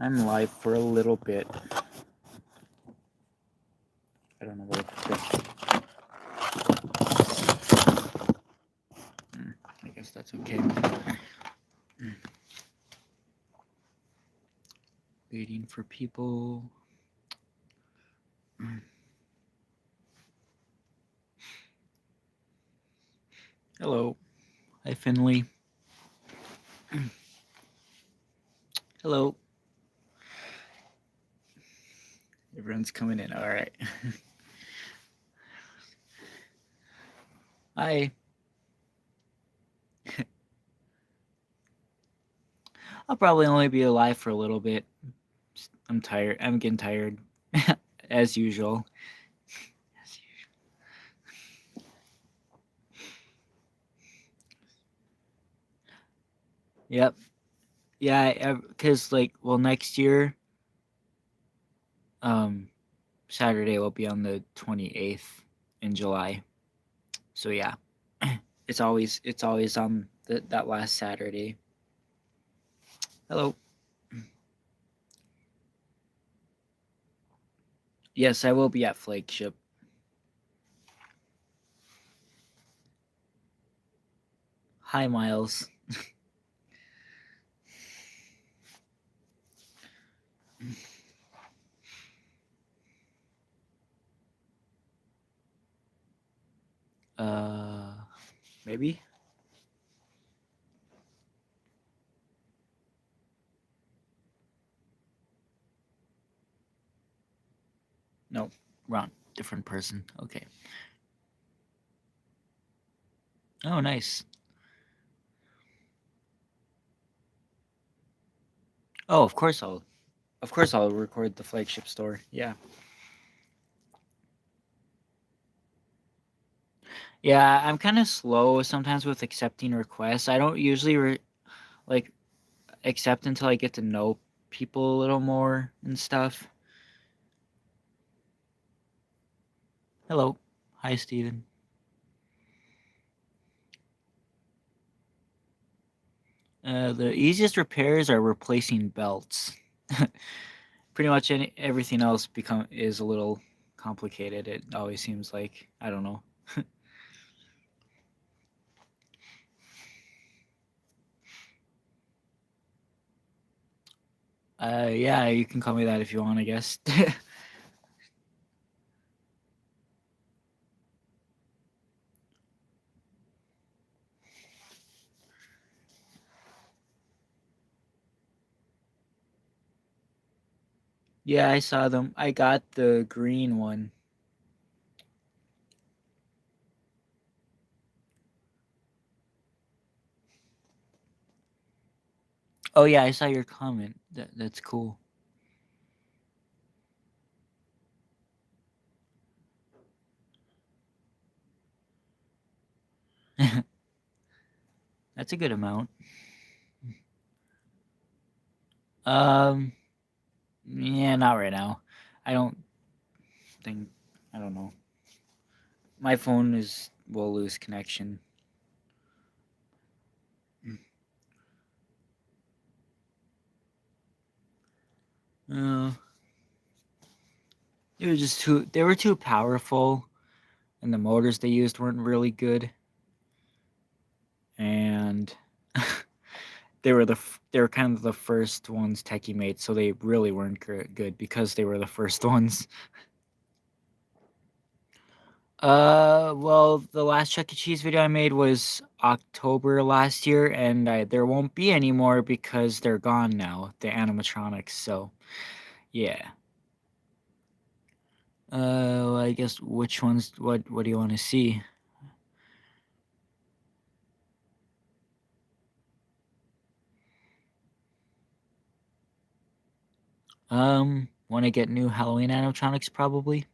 I'm live for a little bit. I don't know what this. I guess that's okay. Waiting for people. Hello. Hi, Finley. Hello. Everyone's coming in. All right. Hi. I'll probably only be alive for a little bit. I'm tired. I'm getting tired, as usual. Yep. Yeah, because next year, Saturday will be on the 28th in July. So yeah, it's always on that last Saturday. Hello. Yes, I will be at Flagship. Hi, Miles. Maybe. No, wrong. Different person. Okay. Oh, nice. Oh, of course I'll record the Flagship store. Yeah. Yeah, I'm kind of slow sometimes with accepting requests. I don't usually accept until I get to know people a little more and stuff. Hello. Hi, Steven. The easiest repairs are replacing belts. Pretty much everything else is a little complicated. It always seems like. I don't know. Yeah, you can call me that if you want, I guess. Yeah, I saw them. I got the green one. Oh yeah, I saw your comment. That's cool. That's a good amount. Yeah, not right now. I don't think. I don't know. My phone will lose connection. It was just too. They were too powerful, and the motors they used weren't really good. And they were kind of the first ones Techie made, so they really weren't good because they were the first ones. Well, the last Chuck E. Cheese video I made was October last year, and there won't be any more because they're gone now, the animatronics. So, yeah. I guess which ones? What do you want to see? Want to get new Halloween animatronics probably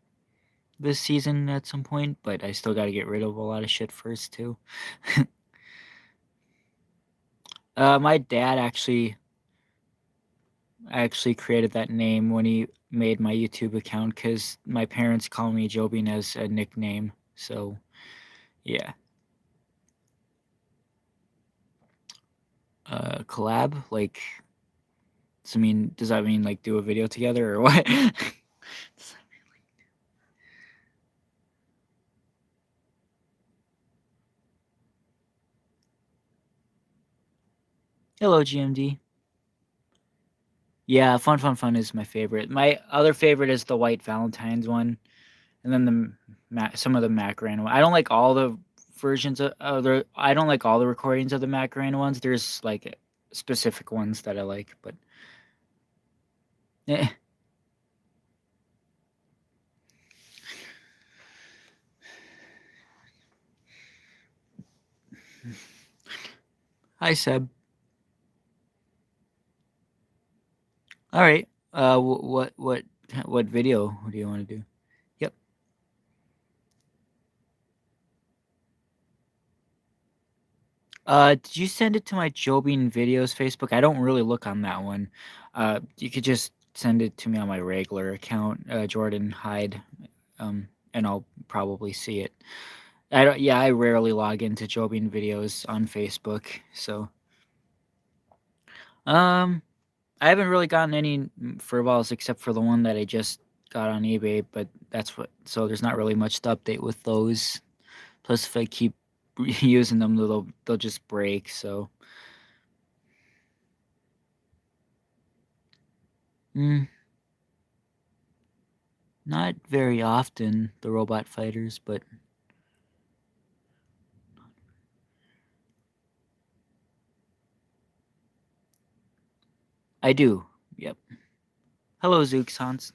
this season at some point, but I still got to get rid of a lot of shit first too. My dad actually created that name when he made my YouTube account because my parents call me Jobean as a nickname. So, yeah. Collab, like Does that mean like do a video together or what? Hello, GMD. Yeah, Fun is my favorite. My other favorite is the White Valentine's one, and then some of the Macarena one. I don't like all the versions of the. I don't like all the recordings of the Macarena ones. There's like specific ones that I like, but eh. Hi, Seb. All right. What video do you want to do? Yep. Did you send it to my jobeanvideos Facebook? I don't really look on that one. You could just send it to me on my regular account, Jordan Hyde, and I'll probably see it. I rarely log into jobeanvideos on Facebook, so I haven't really gotten any furballs except for the one that I just got on eBay, but so there's not really much to update with those. Plus, if I keep using them, they'll just break. So, mm, not very often the robot fighters, but I do. Yep. Hello, Zooks Hans.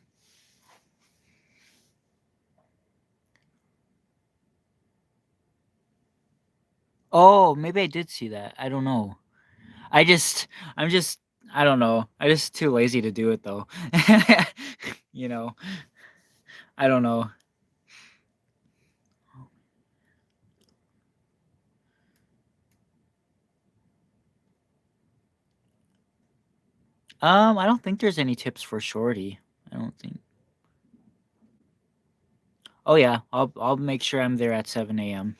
Oh, maybe I did see that. I don't know. I just, I'm just, I don't know. I'm just too lazy to do it though. you know, I don't know. I don't think there's any tips for Shorty. I don't think. Oh yeah, I'll make sure I'm there at 7 a.m.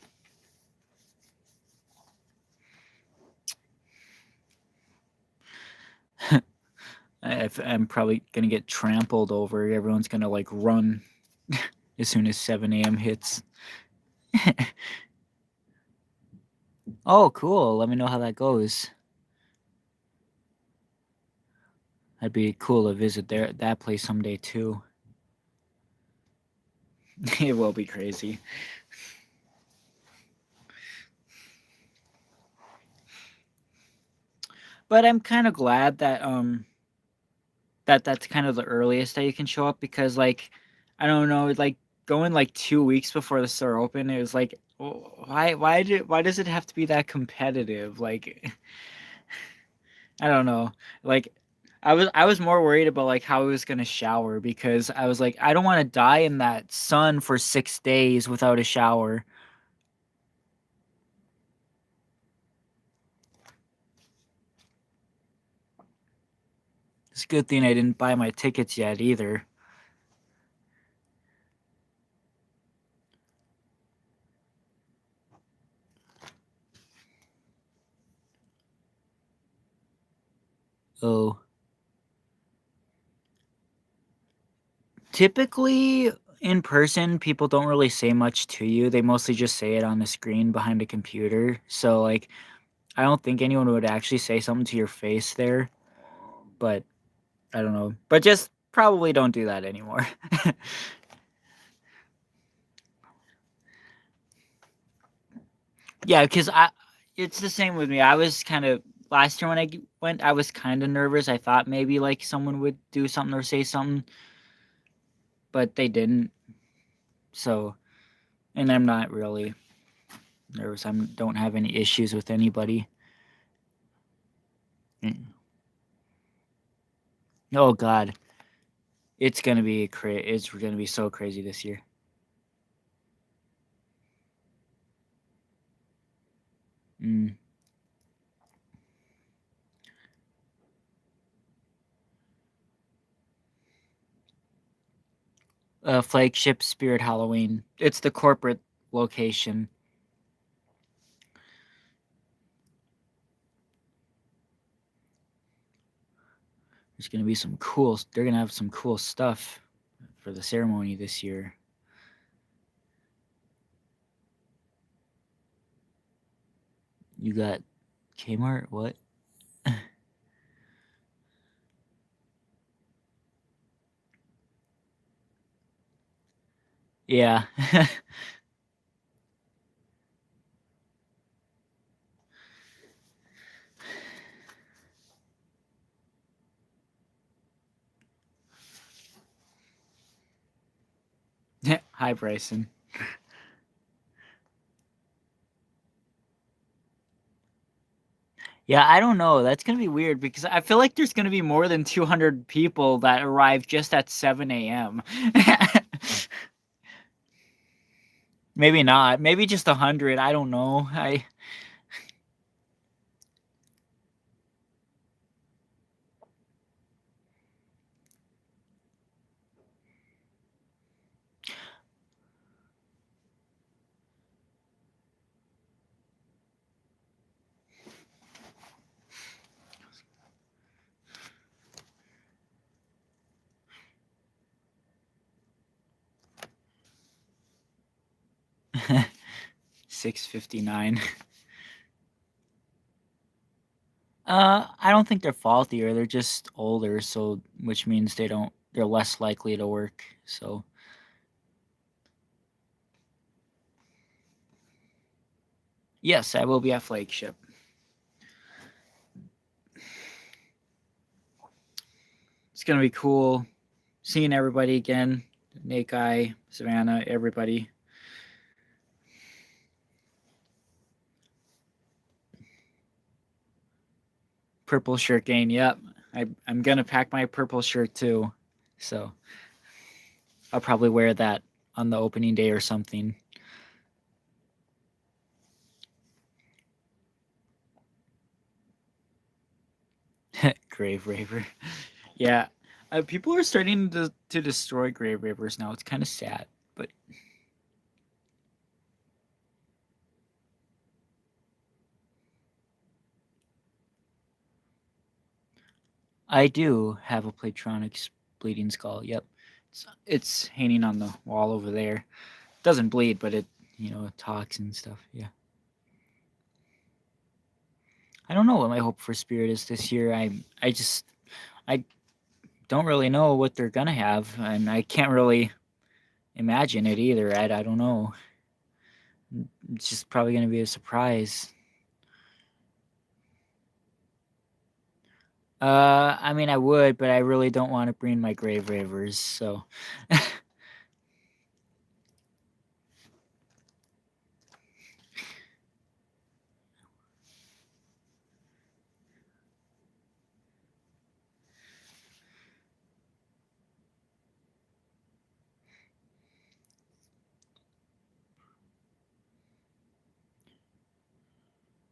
I'm probably gonna get trampled over. Everyone's gonna like run as soon as 7 a.m. hits. Oh, cool. Let me know how that goes. That'd be cool to visit that place someday too. It will be crazy. But I'm kind of glad that that's kind of the earliest that you can show up because like I don't know, like going like 2 weeks before the store open, it was like why does it have to be that competitive? Like I don't know. Like I was more worried about like how I was gonna shower because I was like I don't want to die in that sun for 6 days without a shower. It's a good thing I didn't buy my tickets yet either. Oh. Typically, in person, people don't really say much to you. They mostly just say it on the screen behind a computer. So, like, I don't think anyone would actually say something to your face there. But I don't know. But just probably don't do that anymore. Yeah, because it's the same with me. I was kind of last year when I went, I was kind of nervous. I thought maybe like someone would do something or say something, but they didn't. So, and I'm not really nervous. I don't have any issues with anybody. Mm. Oh God, it's gonna be It's gonna be so crazy this year. Mm. Flagship Spirit Halloween. It's the corporate location. there's gonna be some cool. They're gonna have some cool stuff for the ceremony this year. You got Kmart? What? Yeah. Hi, Bryson. Yeah, I don't know. That's gonna be weird because I feel like there's gonna be more than 200 people that arrive just at 7 a.m. Maybe not. Maybe just 100. I don't know. I 6:59. I don't think they're faultier. They're just older, so which means they're less likely to work. So yes, I will be at Flagship. It's gonna be cool seeing everybody again. Nate Guy, Savannah, everybody. Purple shirt game. Yep. I'm gonna pack my purple shirt too. So I'll probably wear that on the opening day or something. Grave Raver. Yeah. People are starting to destroy Grave Ravers now. It's kind of sad, but I do have a Playtronics bleeding skull. Yep. It's hanging on the wall over there. It doesn't bleed, but it talks and stuff. Yeah. I don't know what my hope for Spirit is this year. I don't really know what they're gonna have, and I can't really imagine it either. I don't know. It's just probably gonna be a surprise. I mean, I would, but I really don't want to bring my Grave Ravers, so.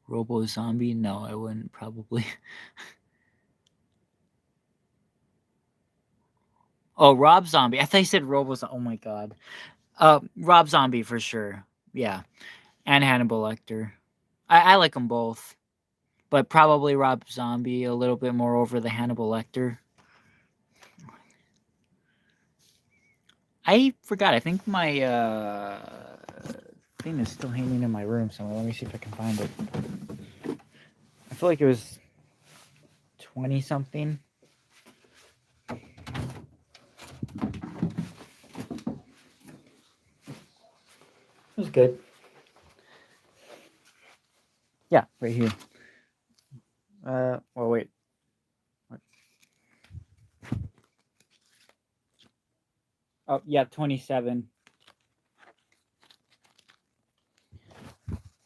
Robo Zombie? No, I wouldn't probably. Oh, Rob Zombie. I thought you said Robo. Oh my god. Rob Zombie for sure. Yeah, and Hannibal Lecter. I like them both, but probably Rob Zombie a little bit more over the Hannibal Lecter. I forgot. I think my thing is still hanging in my room somewhere. Let me see if I can find it. I feel like it was 20 something. It was good. Yeah, right here. Well, wait. What? Oh, yeah, 27.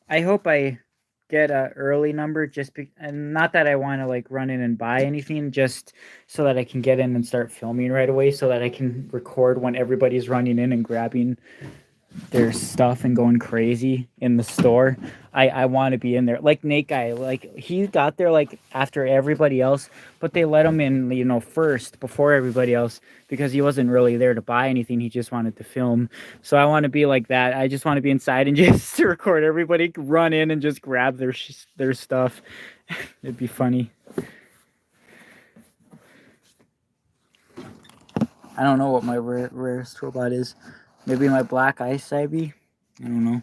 I hope I get a early number and not that I want to like run in and buy anything, just so that I can get in and start filming right away so that I can record when everybody's running in and grabbing their stuff and going crazy in the store. I want to be in there. Like Nate Guy, like he got there like after everybody else, but they let him in, first before everybody else because he wasn't really there to buy anything. He just wanted to film. So I want to be like that. I just want to be inside and just record everybody run in and just grab their stuff. It'd be funny. I don't know what my rarest robot is. Maybe my black ice Ivy. I don't know.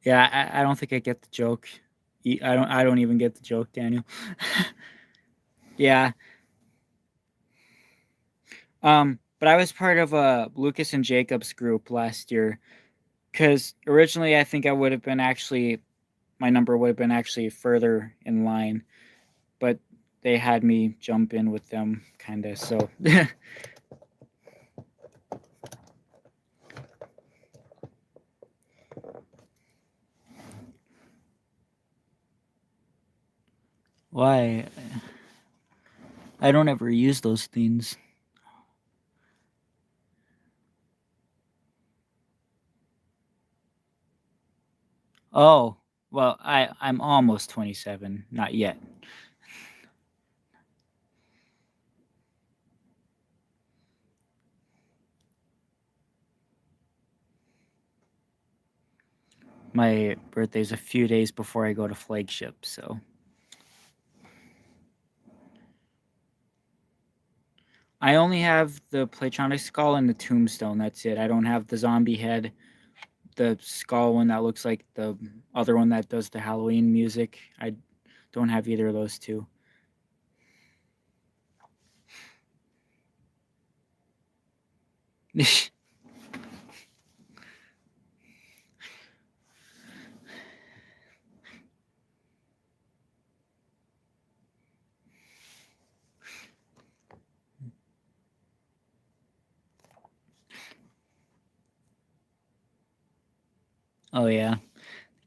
Yeah, I don't think I get the joke. I don't even get the joke, Daniel. Yeah. But I was part of a Lucas and Jacob's group last year because originally I think I would have been actually my number would have been actually further in line, but they had me jump in with them, kind of. So why? I don't ever use those things. Oh, well, I'm almost 27, not yet. My birthday's a few days before I go to flagship, so I only have the Playtronic skull and the tombstone. That's it. I don't have the zombie head, the skull one that looks like the other one that does the Halloween music. I don't have either of those two. Oh yeah,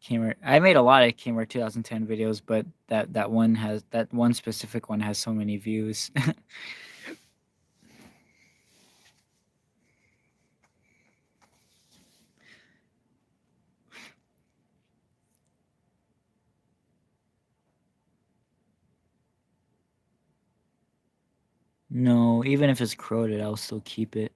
Gamer. I made a lot of Gamer 2010 videos, but that one specific one has so many views. No, even if it's corroded, I'll still keep it.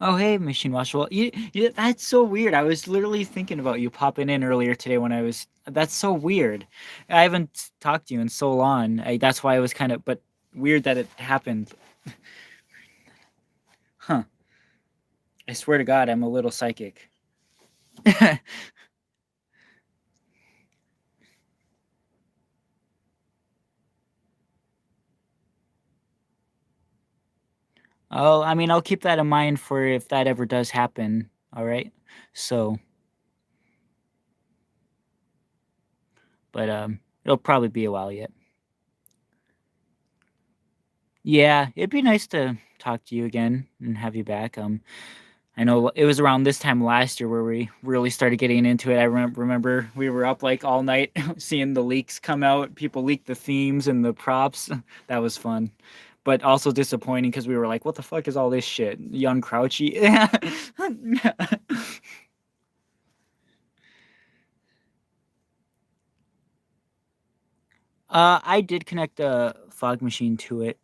Oh, hey, Machine Wash. Well, that's so weird. I was literally thinking about you popping in earlier today when I was. That's so weird. I haven't talked to you in so long. That's why I was kind of, but weird that it happened. Huh. I swear to God, I'm a little psychic. Oh, I mean, I'll keep that in mind for if that ever does happen. All right. So, but it'll probably be a while yet. Yeah, it'd be nice to talk to you again and have you back. I know it was around this time last year where we really started getting into it. I remember we were up like all night seeing the leaks come out. People leaked the themes and the props. That was fun, but also disappointing because we were like, "What the fuck is all this shit?" Young Crouchy. I did connect a fog machine to it.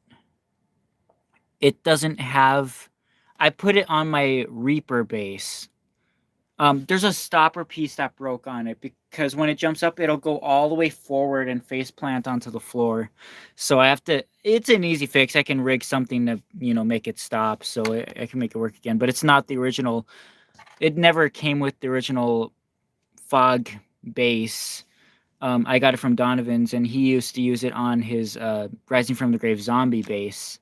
It doesn't have. I put it on my Reaper base. There's a stopper piece that broke on it because when it jumps up, it'll go all the way forward and face plant onto the floor. So I have to. It's an easy fix. I can rig something to make it stop, so I can make it work again. But it's not the original. It never came with the original fog base. I got it from Donovan's, and he used to use it on his Rising from the Grave zombie base,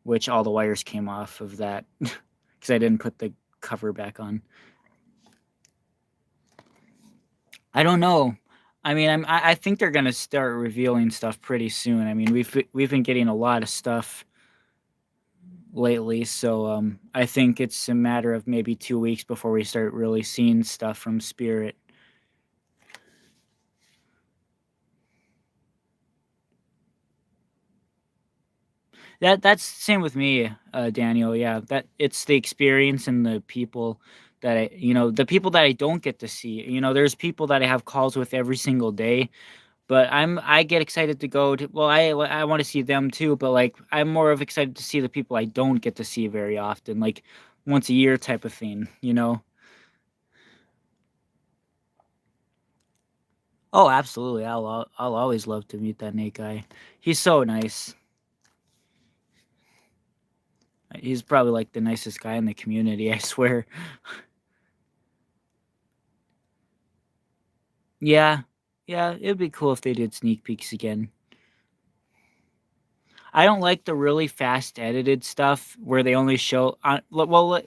which all the wires came off of that because I didn't put the cover back on. I don't know. I mean, I think they're gonna start revealing stuff pretty soon. I mean, we've been getting a lot of stuff lately, so I think it's a matter of maybe 2 weeks before we start really seeing stuff from Spirit. That's same with me, Daniel. Yeah, that it's the experience and the people that the people that I don't get to see. There's people that I have calls with every single day, But I get excited to go to. Well, I want to see them too, but like I'm more of excited to see the people I don't get to see very often, like once a year type of thing, you know? Oh, absolutely. I'll always love to meet that Nate guy. He's so nice. He's probably like the nicest guy in the community, I swear. Yeah. Yeah, it'd be cool if they did sneak peeks again. I don't like the really fast edited stuff where they only show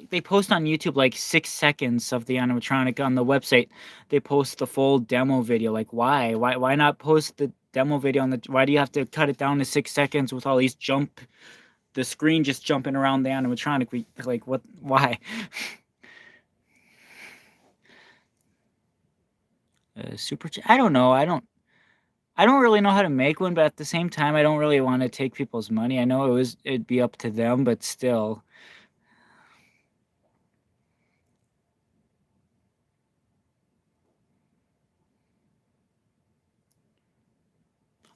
they post on YouTube like 6 seconds of the animatronic. On the website they post the full demo video. Like why not post the demo video on the why do you have to cut it down to 6 seconds with all these the screen just jumping around the animatronic? Like what why? I don't know. I don't really know how to make one, but at the same time I don't really want to take people's money. I know it'd be up to them, but still.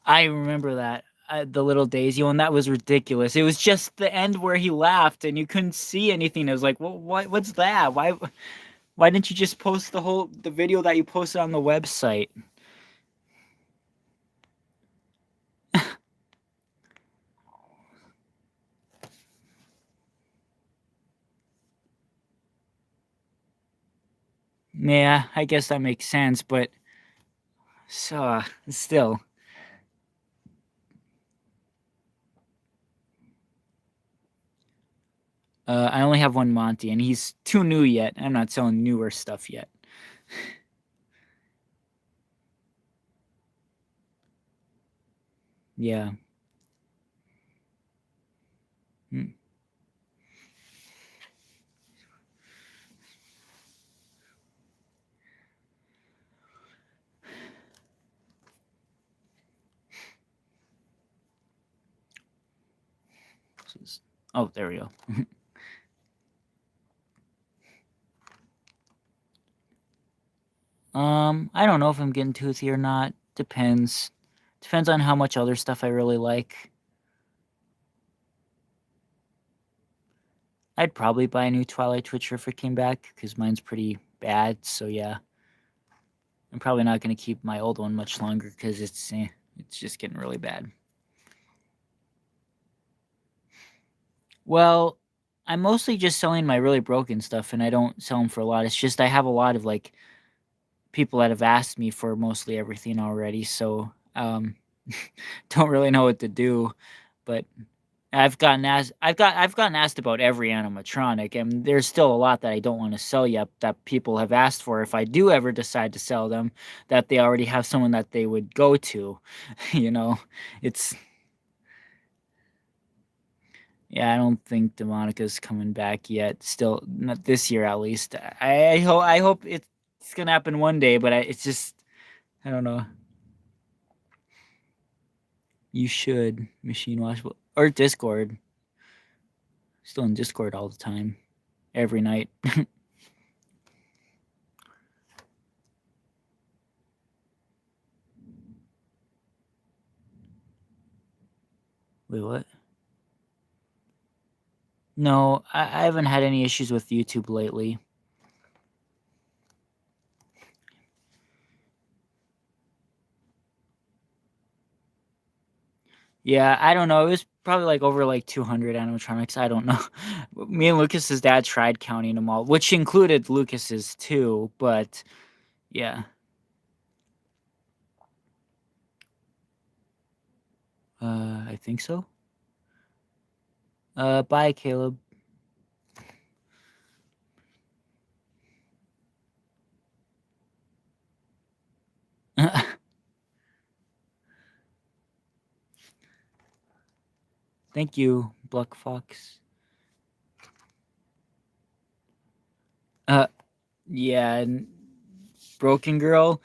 I remember that, the little Daisy one, that was ridiculous. It was just the end where he laughed and you couldn't see anything. It was like, "Well, what's that? Why didn't you just post the video that you posted on the website?" Yeah, I guess that makes sense, but so still. I only have one Monty and he's too new yet. I'm not selling newer stuff yet. Yeah. Mm. Oh, there we go. I don't know if I'm getting toothy or not. Depends. Depends on how much other stuff I really like. I'd probably buy a new Twilight Twitcher if it came back, because mine's pretty bad, so yeah. I'm probably not going to keep my old one much longer, because it's just getting really bad. Well, I'm mostly just selling my really broken stuff, and I don't sell them for a lot. It's just I have a lot of, like, people that have asked me for mostly everything already, so, don't really know what to do, but I've gotten asked about every animatronic, and there's still a lot that I don't wanna sell yet that people have asked for if I do ever decide to sell them, that they already have someone that they would go to, you know? It's yeah, I don't think Demonica's coming back yet, still not this year at least. I hope it's gonna happen one day, but it's just I don't know. You should machine wash or Discord. Still in Discord all the time, every night. Wait, what? No, I haven't had any issues with YouTube lately. Yeah, I don't know. It was probably like over like 200 animatronics. I don't know. Me and Lucas's dad tried counting them all, which included Lucas's too. But yeah, I think so. Bye, Caleb. Thank you, Bluck Fox. Uh, yeah, and Broken Girl.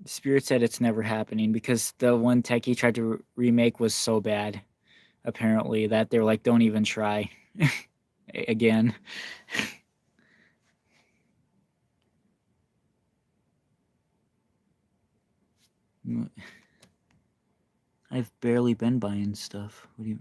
Spirit said it's never happening because the one tech he tried to remake was so bad. Apparently, that they're like, don't even try again. I've barely been buying stuff. What do you?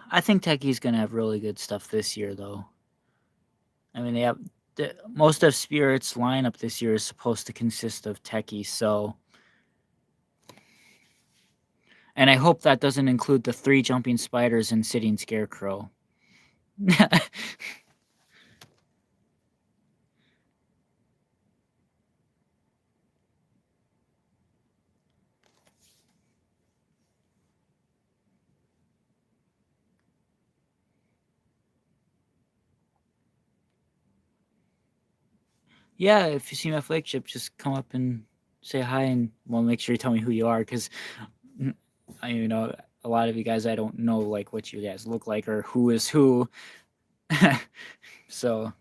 I think Techie's gonna have really good stuff this year, though. I mean, they have most of Spirit's lineup this year is supposed to consist of Techie, so. And I hope that doesn't include the 3 jumping spiders and sitting scarecrow. Yeah, if you see my flagship, just come up and say hi, and well, make sure you tell me who you are, because a lot of you guys, I don't know like what you guys look like or who is who. So,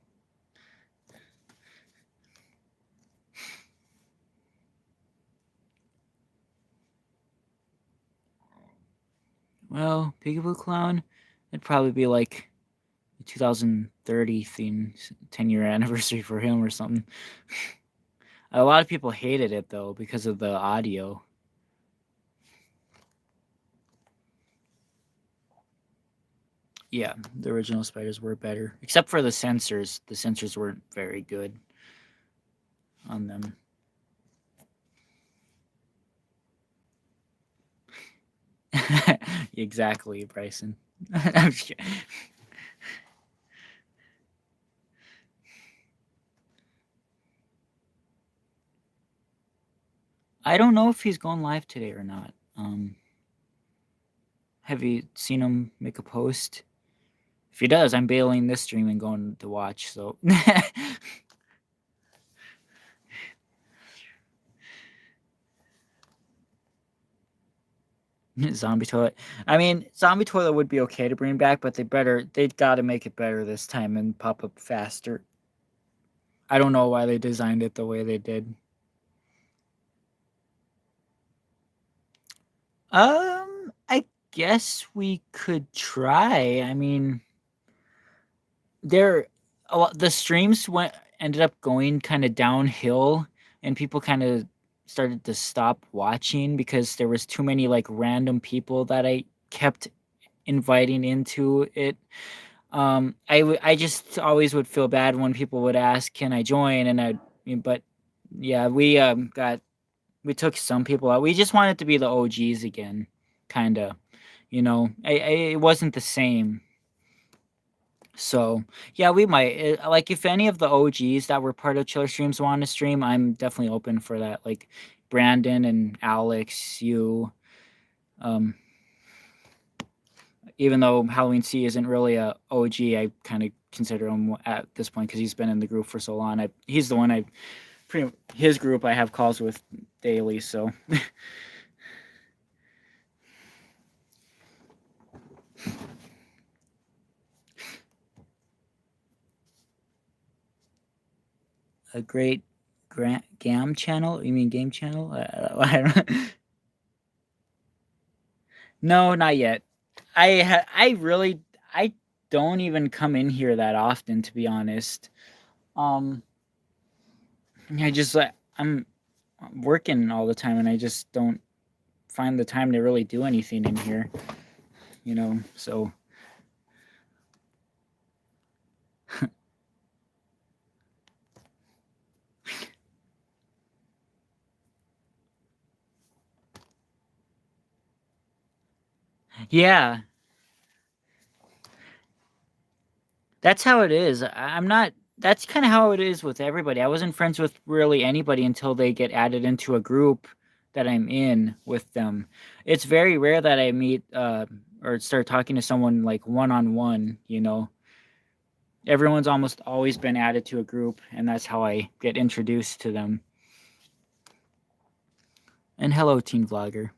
well, Peekaboo Clown, it'd probably be like 2030 theme, 10-year anniversary for him or something. A lot of people hated it though because of the audio. Yeah, the original spiders were better, except for the sensors. The sensors weren't very good on them. Exactly, Bryson. I'm just kidding. I don't know if he's going live today or not. Have you seen him make a post? If he does, I'm bailing this stream and going to watch. So Zombie Toilet. I mean, Zombie Toilet would be okay to bring back, but they got to make it better this time and pop up faster. I don't know why they designed it the way they did. I guess we could try. I mean, the streams ended up going kind of downhill, and people kind of started to stop watching because there was too many like random people that I kept inviting into it. I just always would feel bad when people would ask, "Can I join?" But yeah, we took some people out. We just wanted to be the OGs again, kind of. It wasn't the same. So yeah, we might like if any of the OGs that were part of Chiller Streams want to stream. I'm definitely open for that. Like Brandon and Alex, you. Even though Halloween C isn't really a OG, I kind of consider him at this point because he's been in the group for so long. He's the one his group I have calls with daily. So. A great GAM channel? You mean game channel? I don't know. No, not yet. I don't even come in here that often, to be honest. Um, I'm working all the time, and I just don't find the time to really do anything in here. So. Yeah, that's how it is. I'm not. That's kind of how it is with everybody. I wasn't friends with really anybody until they get added into a group that I'm in with them. It's very rare that I meet or start talking to someone like one on one. Everyone's almost always been added to a group, and that's how I get introduced to them. And hello, teen vlogger.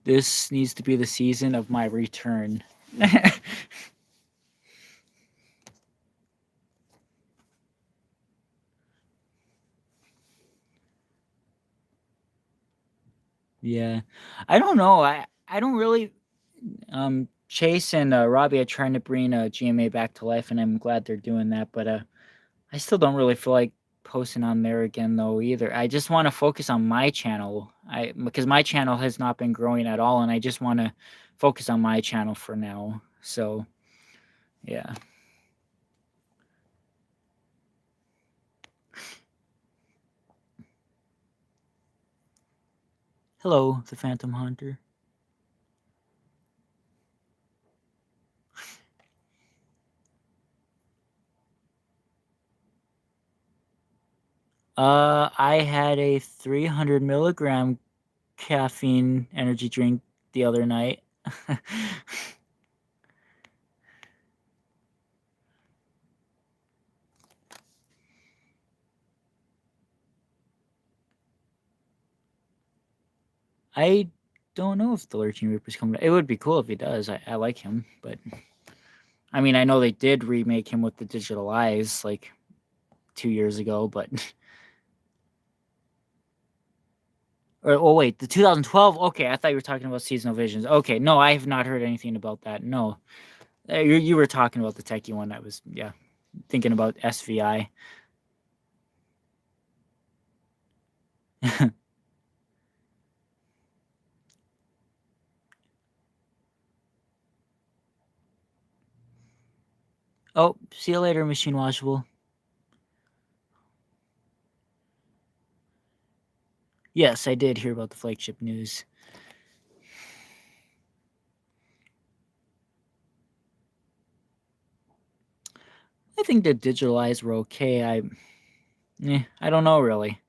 This needs to be the season of my return. Yeah. I don't know. I don't really Chase and Robbie are trying to bring GMA back to life, and I'm glad they're doing that, but I still don't really feel like posting on there again though either. I just want to focus on my channel. Because my channel has not been growing at all, and I just want to focus on my channel for now. So, yeah. Hello, the Phantom Hunter. I had a 300 milligram caffeine energy drink the other night. I don't know if the Lurking Reaper's coming. It would be cool if he does. I like him, but I mean, I know they did remake him with the digital eyes like 2 years ago, but oh wait, the 2012. Okay, I thought you were talking about Seasonal Visions. Okay, no, I have not heard anything about that. No, you were talking about the techie one. I was thinking about SVI. Oh, see you later, Machine Washable. Yes, I did hear about the flagship news. I think the digital eyes were okay. I don't know really.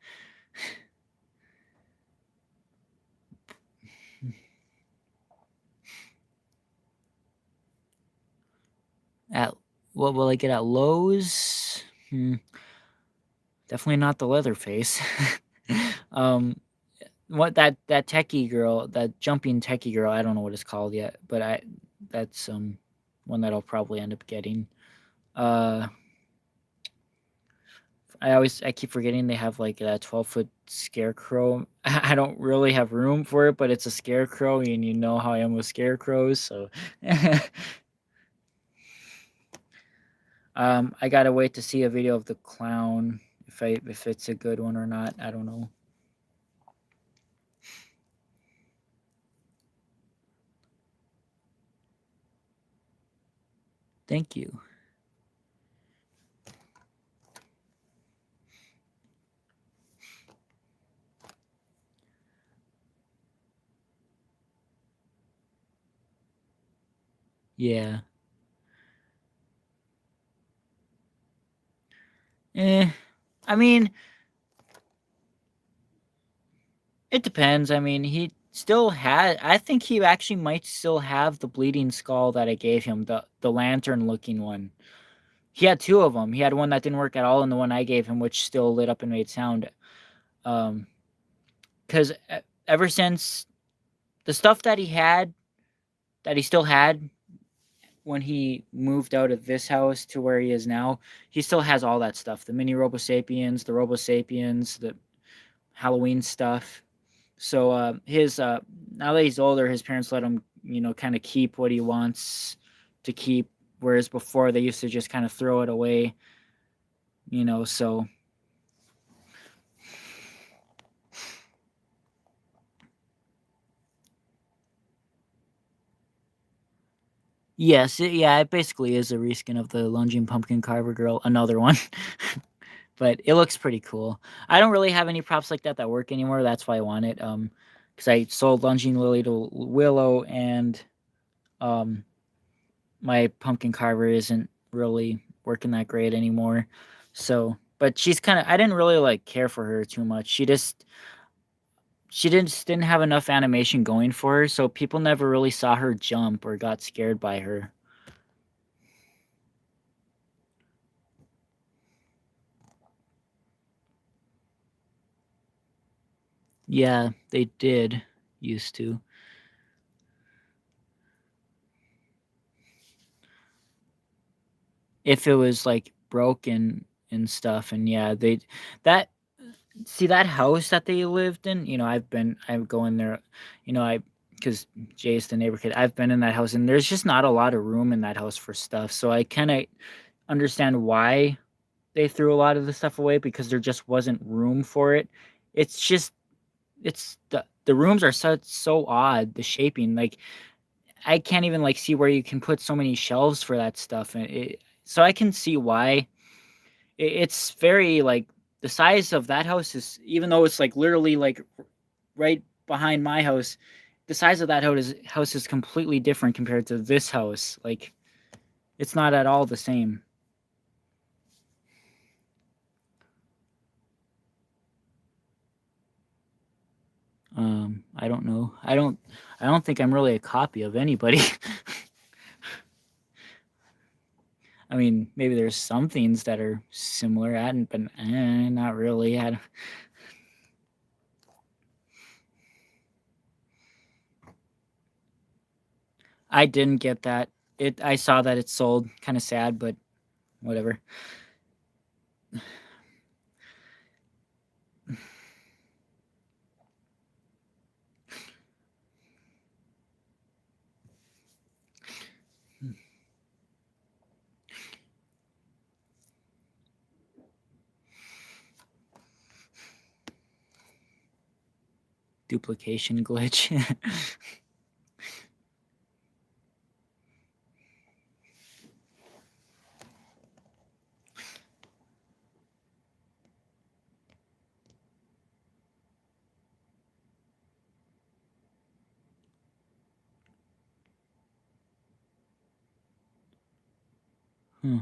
At what will I get at Lowe's? Definitely not the Leatherface. um, what that techie girl, that jumping techie girl, I don't know what it's called yet, but that's one that I'll probably end up getting. I keep forgetting they have like a 12-foot scarecrow. I don't really have room for it, but it's a scarecrow, and you know how I am with scarecrows, so I gotta wait to see a video of the clown if it's a good one or not. I don't know. Thank you. Yeah. I mean, it depends. I mean, he still had. I think he actually might still have the bleeding skull that I gave him, the lantern looking one. He had two of them. He had one that didn't work at all, and the one I gave him, which still lit up and made sound. Because ever since the stuff that he still had when he moved out of this house to where he is now, he still has all that stuff: the mini Robo Sapiens, the Robo Sapiens, the Halloween stuff. So his now that he's older, his parents let him, kind of keep what he wants to keep, whereas before they used to just kind of throw it away, so yes, it basically is a reskin of the Lunging Pumpkin Carver Girl, another one. But it looks pretty cool. I don't really have any props like that work anymore. That's why I want it. Because I sold Lunging Lily to Willow, and my pumpkin carver isn't really working that great anymore. So, but she's kind of, I didn't really like care for her too much. she didn't have enough animation going for her, so people never really saw her jump or got scared by her. Yeah, they did used to. If it was like broken and stuff, and yeah, they that see that house that they lived in, I go in there, because Jay's the neighbor kid. I've been in that house, and there's just not a lot of room in that house for stuff. So I kind of understand why they threw a lot of the stuff away, because there just wasn't room for it. It's just it's the rooms are so odd, the shaping. Like I can't even like see where you can put so many shelves for that stuff, and so I can see why it's very like the size of that house is, even though it's like literally like right behind my house, the size of that house is completely different compared to this house. Like it's not at all the same. I don't know. I don't think I'm really a copy of anybody. I mean, maybe there's some things that are similar, but not really. I didn't get that. I saw that it sold. Kind of sad, but whatever. Duplication glitch. Hmm.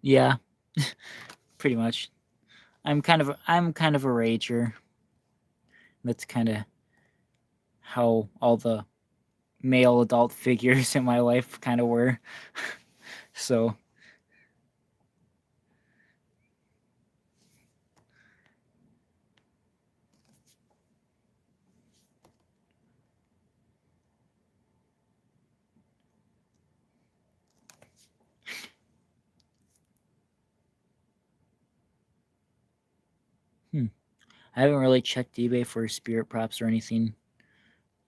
Yeah, pretty much. I'm kind of a rager. That's kind of how all the male adult figures in my life kind of were. So, I haven't really checked eBay for spirit props or anything,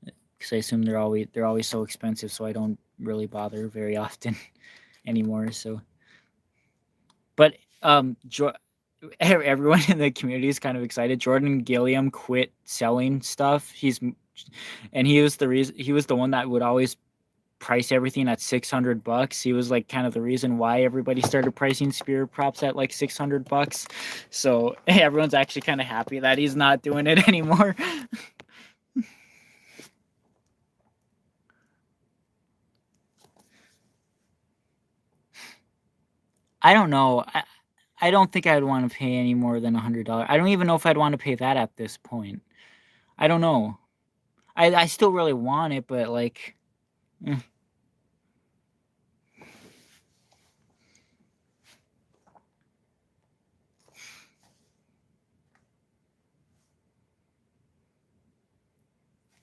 because I assume they're always so expensive, so I don't really bother very often anymore. So, but everyone in the community is kind of excited. Jordan Gilliam quit selling stuff. He was the reason. He was the one that would always price everything at $600. He was like kind of the reason why everybody started pricing spirit props at like $600. So everyone's actually kind of happy that he's not doing it anymore. I don't know. I don't think I'd want to pay any more than $100. I don't even know if I'd want to pay that at this point. I don't know. I still really want it, but like, eh,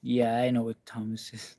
yeah, I know what Thomas is.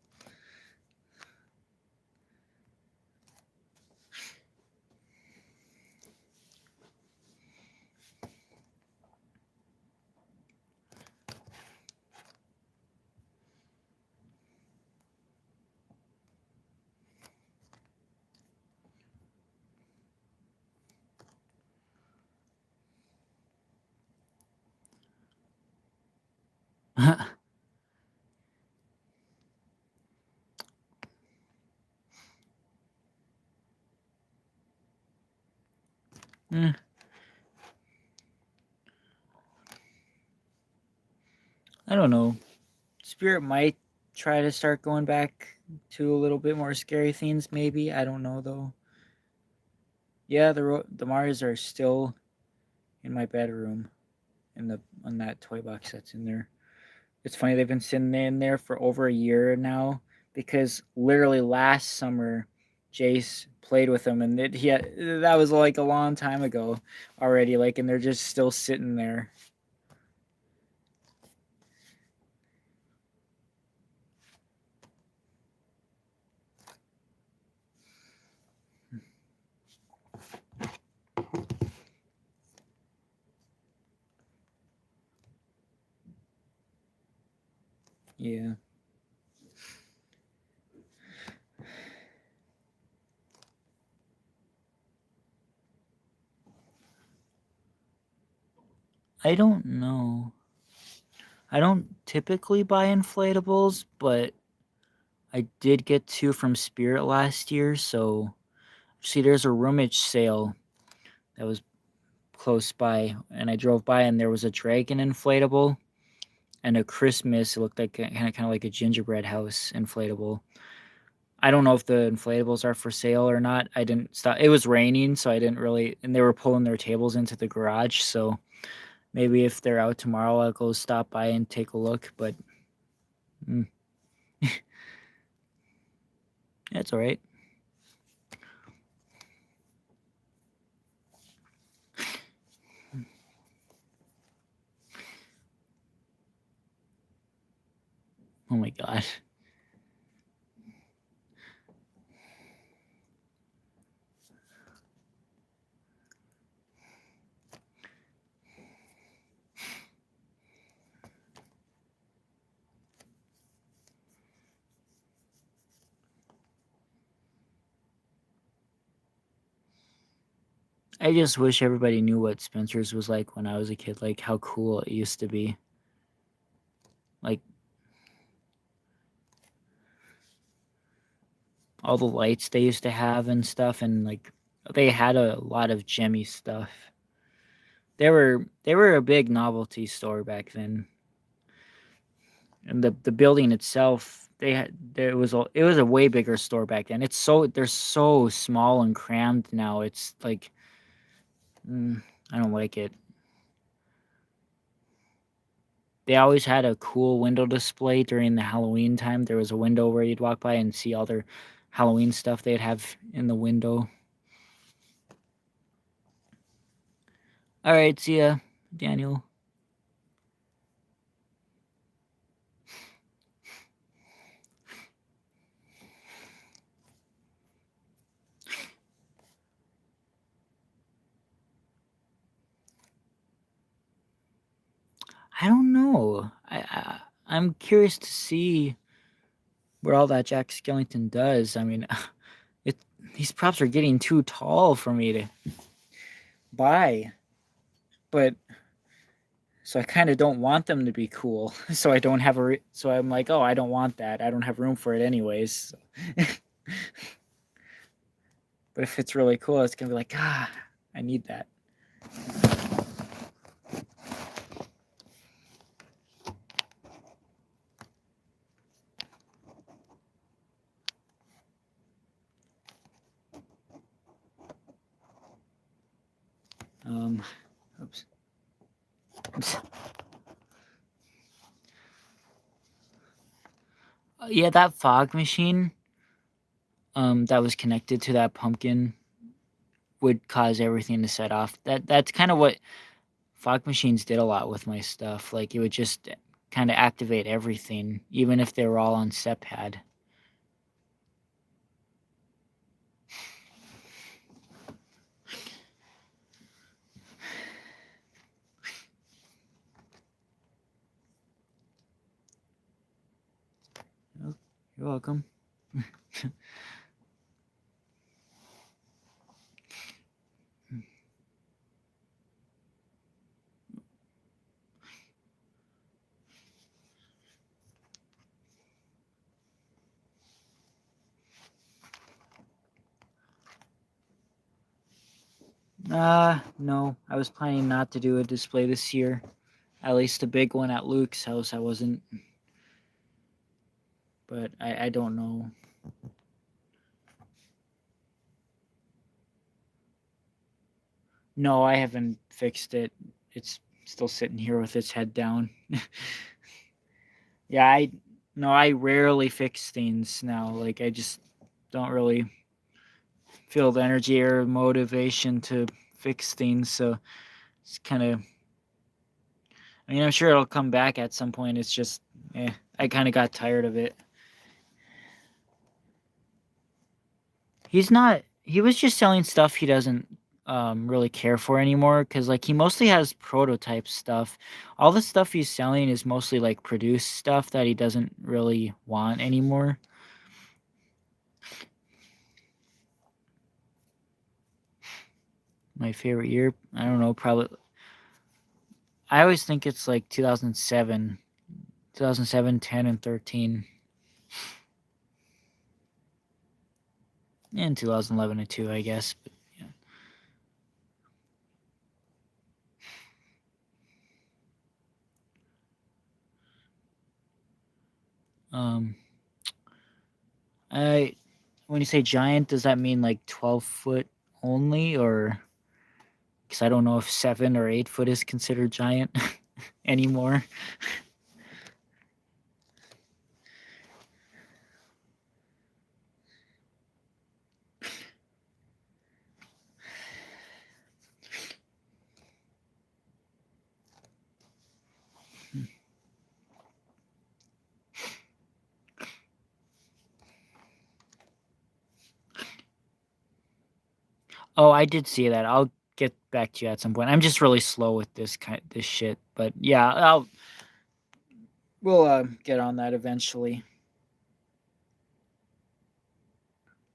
Eh, I don't know. Spirit might try to start going back to a little bit more scary things, maybe. I don't know though. Yeah, the Marios are still in my bedroom on that toy box that's in there. It's funny they've been sitting in there for over a year now because literally last summer, Jace played with them and that was like a long time ago already. Like, and they're just still sitting there. Yeah. I don't know. I don't typically buy inflatables, but I did get two from Spirit last year. So, see, there's a rummage sale that was close by, and I drove by, and there was a dragon inflatable and a Christmas. It looked like kind of like a gingerbread house inflatable. I don't know if the inflatables are for sale or not. I didn't stop. It was raining, so I didn't really. And they were pulling their tables into the garage, so maybe if they're out tomorrow, I'll go stop by and take a look. But mm, that's all right. Oh my gosh. I just wish everybody knew what Spencer's was like when I was a kid, like how cool it used to be. Like all the lights they used to have and stuff, and like they had a lot of gemmy stuff. They were a big novelty store back then. And the building itself, it was a way bigger store back then. They're so small and crammed now. It's like I don't like it. They always had a cool window display during the Halloween time. There was a window where you'd walk by and see all their Halloween stuff they'd have in the window. All right, see ya, Daniel. I don't know. I'm curious to see what all that Jack Skellington does. I mean, it these props are getting too tall for me to buy, but so I kind of don't want them to be cool. So I don't have so I'm like, oh, I don't want that. I don't have room for it anyways. But if it's really cool, it's gonna be like, I need that. Oops. Yeah, that fog machine that was connected to that pumpkin would cause everything to set off. That's kind of what fog machines did a lot with my stuff. Like it would just kind of activate everything, even if they were all on set pad. Oh, you're welcome. No, I was planning not to do a display this year. At least a big one at Luke's house. I wasn't, but I don't know. No, I haven't fixed it. It's still sitting here with its head down. Yeah, I rarely fix things now. Like I just don't really feel the energy or motivation to fix things. So it's kind of. I mean, I'm sure it'll come back at some point. It's just, I kind of got tired of it. He's not. He was just selling stuff he doesn't really care for anymore. Cause like he mostly has prototype stuff. All the stuff he's selling is mostly like produced stuff that he doesn't really want anymore. My favorite year, I don't know, probably. I always think it's like 2007, 10, and 13, and 2011 and 2, I guess. But yeah. Um, I when you say giant, does that mean like 12-foot only, or because I don't know if 7 or 8 foot is considered giant anymore. Oh, I did see that. I'll get back to you at some point. I'm just really slow with this shit, but yeah, we'll get on that eventually.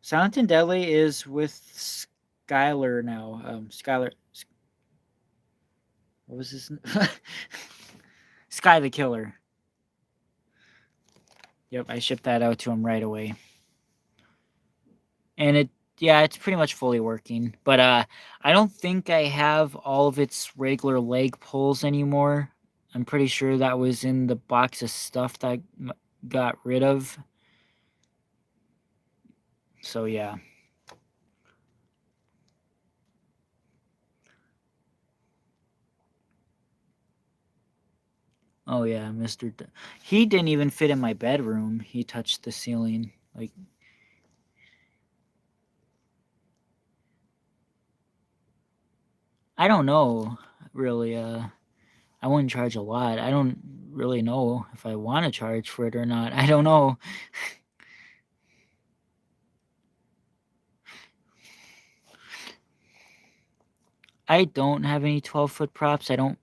Silent and Deadly is with Skylar now. Skylar, what was his? Sky the Killer. Yep, I shipped that out to him right away. And it's pretty much fully working. But I don't think I have all of its regular leg pulls anymore. I'm pretty sure that was in the box of stuff that I got rid of. So yeah. Oh yeah, he didn't even fit in my bedroom. He touched the ceiling. Like I don't know really. I wouldn't charge a lot. I don't really know if I want to charge for it or not. I don't know. I don't have any 12-foot props. I don't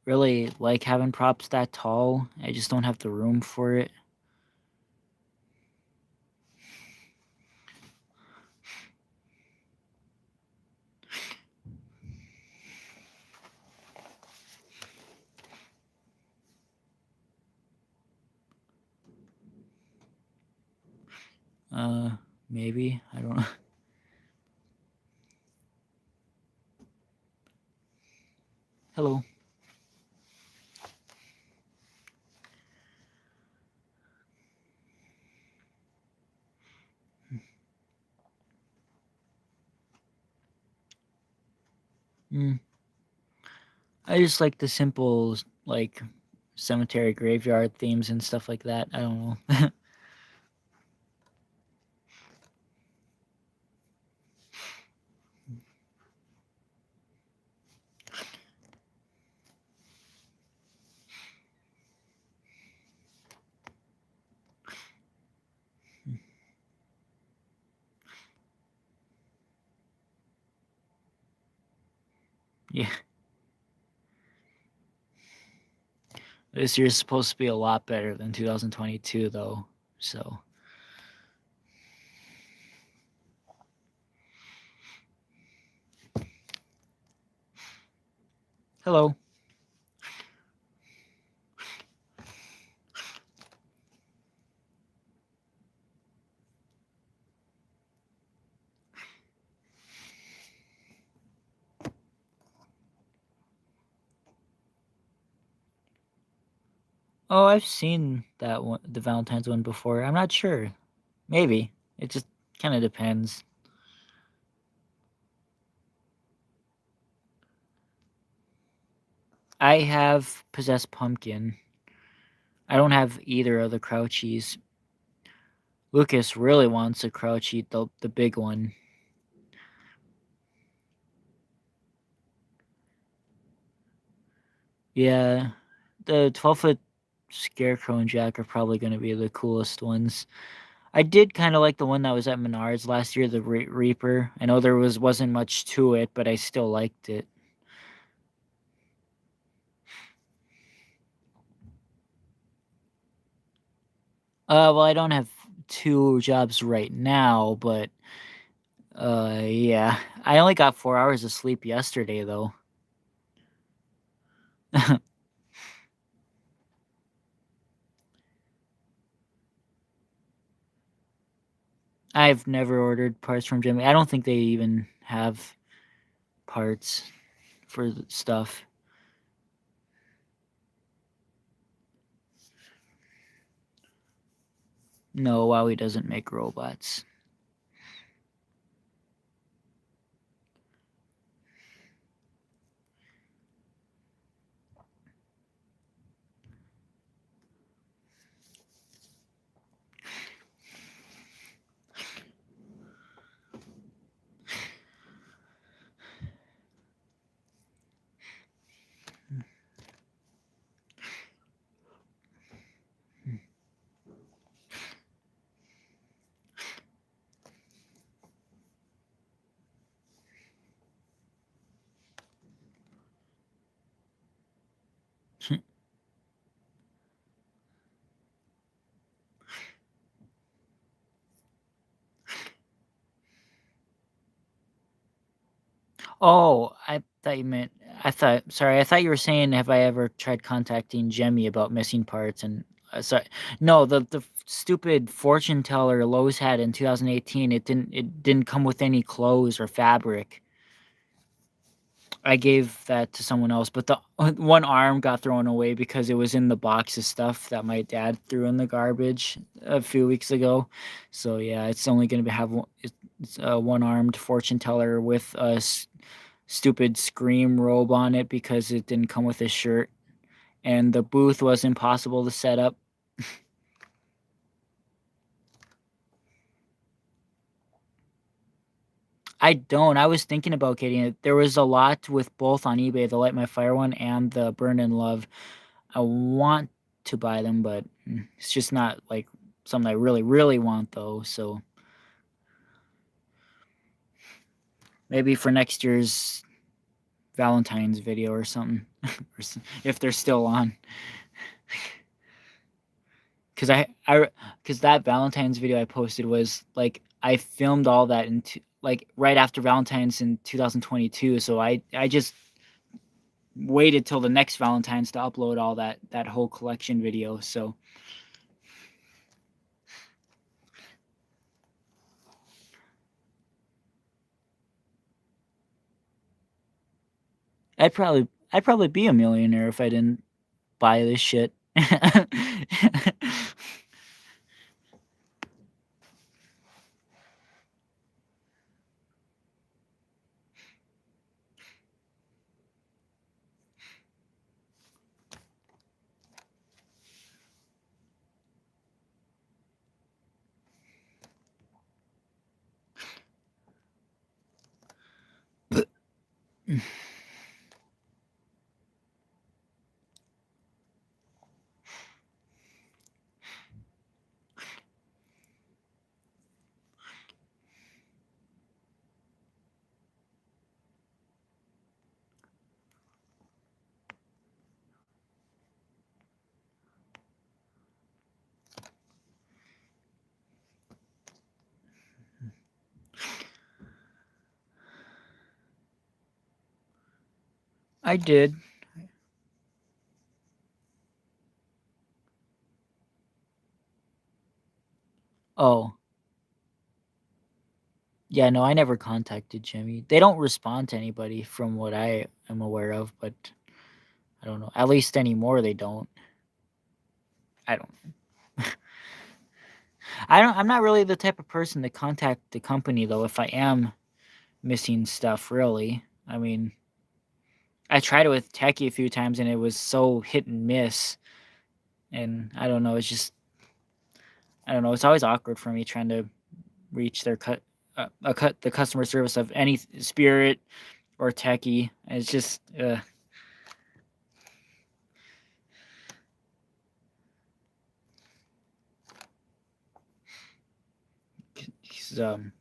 really like having props that tall. I just don't have the room for it. Maybe. I don't know. Hello. Mm. I just like the simple, like, cemetery graveyard themes and stuff like that. I don't know. Yeah. This year's supposed to be a lot better than 2022, though. So. Hello. Oh, I've seen that one, the Valentine's one before. I'm not sure. Maybe. It just kind of depends. I have possessed pumpkin. I don't have either of the Crouchies. Lucas really wants a Crouchie, the big one. Yeah, the 12-foot Scarecrow and Jack are probably going to be the coolest ones. I did kind of like the one that was at Menards last year, the Reaper. I know there wasn't much to it, but I still liked it. Well, I don't have 2 jobs right now, but yeah. I only got 4 hours of sleep yesterday though. I've never ordered parts from Jimmy. I don't think they even have parts for the stuff. No, WoWie doesn't make robots. Oh, I thought you were saying, have I ever tried contacting Jemmy about missing parts? And sorry, no, the stupid fortune teller Lowe's had in 2018. It didn't come with any clothes or fabric. I gave that to someone else, but the one arm got thrown away because it was in the box of stuff that my dad threw in the garbage a few weeks ago. So yeah, it's only going to have it's a one-armed fortune teller with a stupid Scream robe on it because it didn't come with a shirt, and the booth was impossible to set up. I don't. I was thinking about getting it. There was a lot with both on eBay, the Light My Fire one and the Burn in Love. I want to buy them, but it's just not like something I really, really want though. So maybe for next year's Valentine's video or something, if they're still on. Because that Valentine's video I posted was like I filmed all that like right after Valentine's in 2022. So I just waited till the next Valentine's to upload all that whole collection video. So I'd probably be a millionaire if I didn't buy this shit. I did. Oh, yeah, no, I never contacted Jimmy. They don't respond to anybody from what I am aware of, but I don't know. At least anymore they don't. I don't I'm not really the type of person to contact the company though if I am missing stuff really. I mean, I tried it with Techie a few times, and it was so hit and miss, and I don't know, it's just I don't know, it's always awkward for me trying to reach their the customer service of any Spirit or Techie. It's just, 'cause,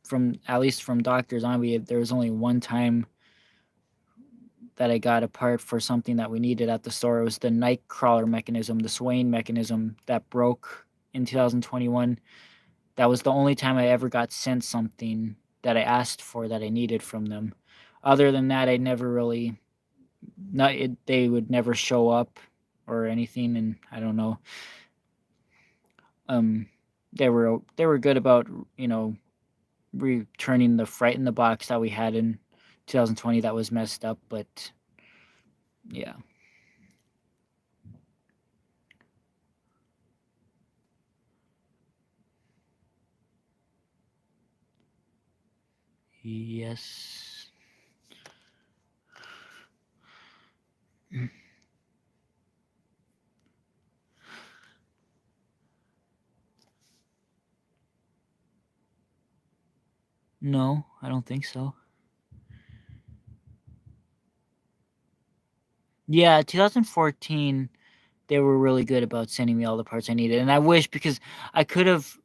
from at least from Doctor Zombie, there was only one time that I got a part for something that we needed at the store. It was the Nightcrawler mechanism, the Swain mechanism that broke in 2021. That was the only time I ever got sent something that I asked for that I needed from them. Other than that, I never really they would never show up or anything, and I don't know. Um, they were good about, you know, returning the Fright in the Box that we had in 2020 that was messed up, but yeah. Yes. No, I don't think so. Yeah, 2014, they were really good about sending me all the parts I needed, and I wish because I could have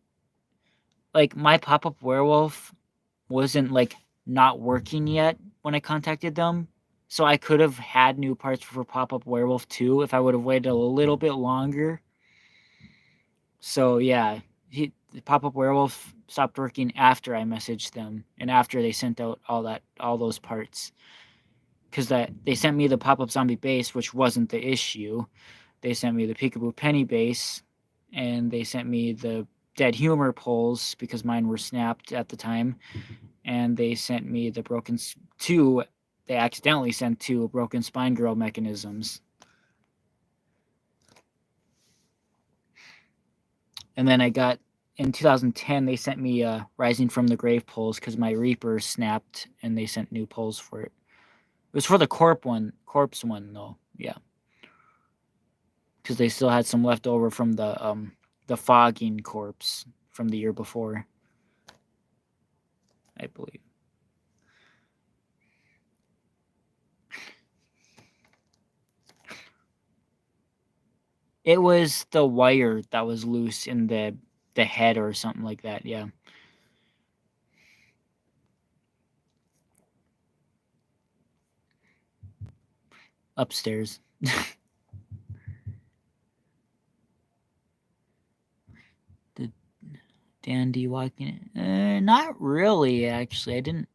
like my pop-up werewolf wasn't like not working yet when I contacted them. So I could have had new parts for pop-up werewolf 2 if I would have waited a little bit longer. So yeah, the pop-up werewolf stopped working after I messaged them and after they sent out all those parts. Because they sent me the pop-up zombie base, which wasn't the issue. They sent me the Peekaboo Penny base, and they sent me the Dead Humor poles because mine were snapped at the time, and they sent me the two. They accidentally sent two Broken Spine Girl mechanisms, and then I got in 2010 they sent me Rising from the Grave poles because my Reaper snapped, and they sent new poles for it. It was for the corpse one though, yeah, because they still had some left over from the fogging corpse from the year before, I believe. It was the wire that was loose in the head or something like that, yeah. Upstairs. The dandy walking. Not really, actually. I didn't.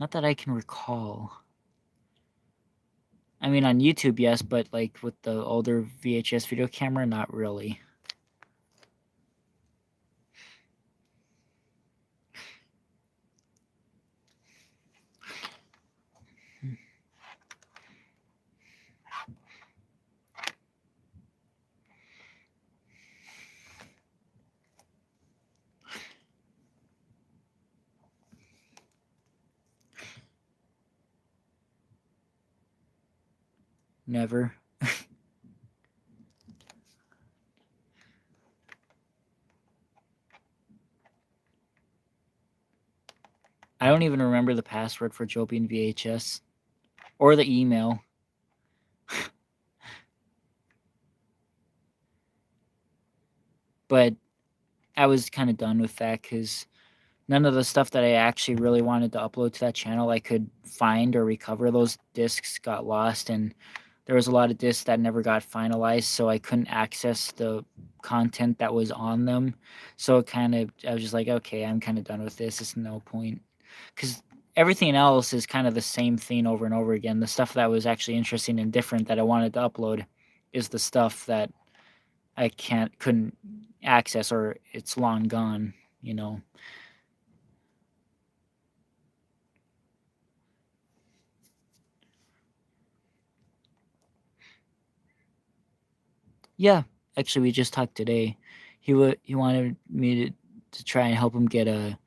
Not that I can recall. I mean, on YouTube, yes, but like with the older VHS video camera, not really. Never. I don't even remember the password for Jobean VHS or the email. But I was kind of done with that because none of the stuff that I actually really wanted to upload to that channel I could find or recover. Those discs got lost, and there was a lot of discs that never got finalized, so I couldn't access the content that was on them. So I was just like, okay, I'm kind of done with this. It's no point. Because everything else is kind of the same thing over and over again. The stuff that was actually interesting and different that I wanted to upload is the stuff that I couldn't access or it's long gone, you know. Yeah, actually, we just talked today. He wanted me to try and help him get a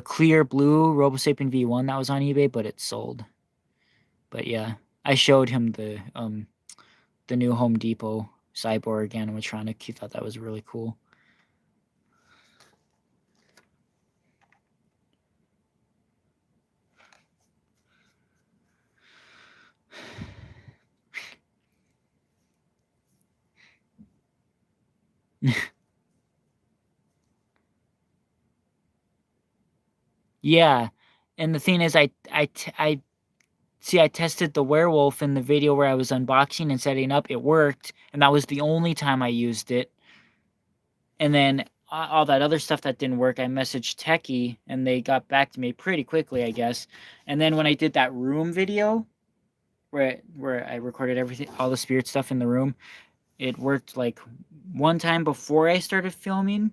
clear blue RoboSapien V1 that was on eBay, but it's sold. But yeah, I showed him the new Home Depot cyborg animatronic. He thought that was really cool. Yeah, and the thing is, I see. I tested the werewolf in the video where I was unboxing and setting up. It worked, and that was the only time I used it. And then all that other stuff that didn't work, I messaged Techie, and they got back to me pretty quickly, I guess. And then when I did that room video, where I recorded everything, all the spirit stuff in the room, it worked like one time before I started filming,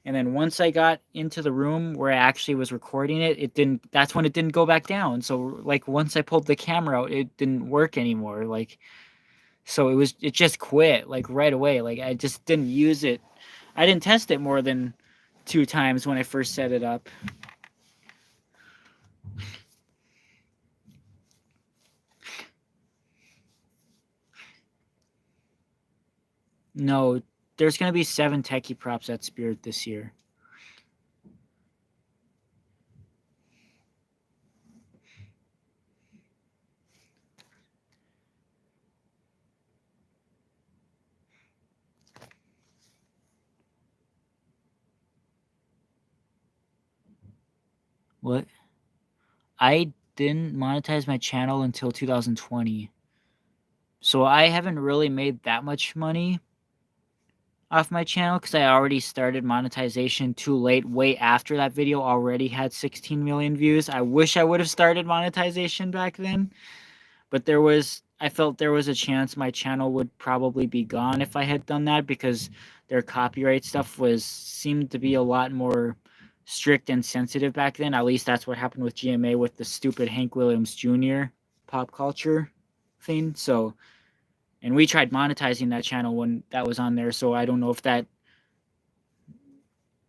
and then once I got into the room where I actually was recording it, it didn't. That's when it didn't go back down. So like once I pulled the camera out, it didn't work anymore. Like so it just quit like right away. Like I just didn't use it. I didn't test it more than 2 times when I first set it up. No, there's gonna be 7 techie props at Spirit this year. What? I didn't monetize my channel until 2020. So I haven't really made that much money off my channel because I already started monetization too late. Way after that video already had 16 million views. I wish I would have started monetization back then, but I felt there was a chance my channel would probably be gone if I had done that because their copyright stuff seemed to be a lot more strict and sensitive back then. At least that's what happened with GMA with the stupid Hank Williams Jr. pop culture thing. So, and we tried monetizing that channel when that was on there, so I don't know if that,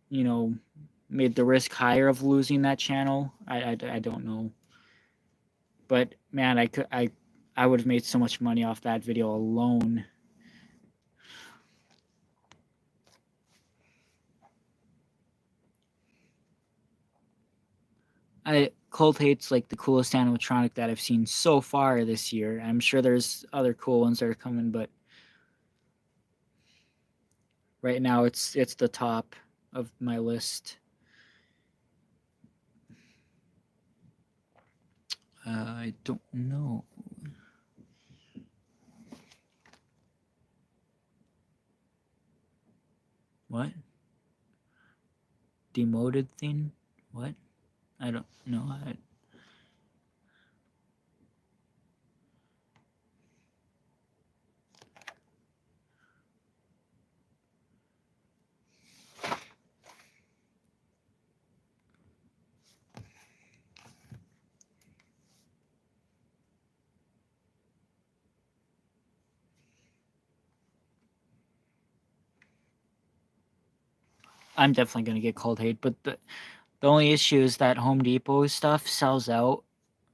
you know, made the risk higher of losing that channel. I don't know. But man, I would have made so much money off that video alone. Cold Hate's like the coolest animatronic that I've seen so far this year. I'm sure there's other cool ones that are coming, but right now it's the top of my list. I don't know. What? Demoted thing? What? I don't know. I'm definitely gonna get Cold Hate, but the only issue is that Home Depot stuff sells out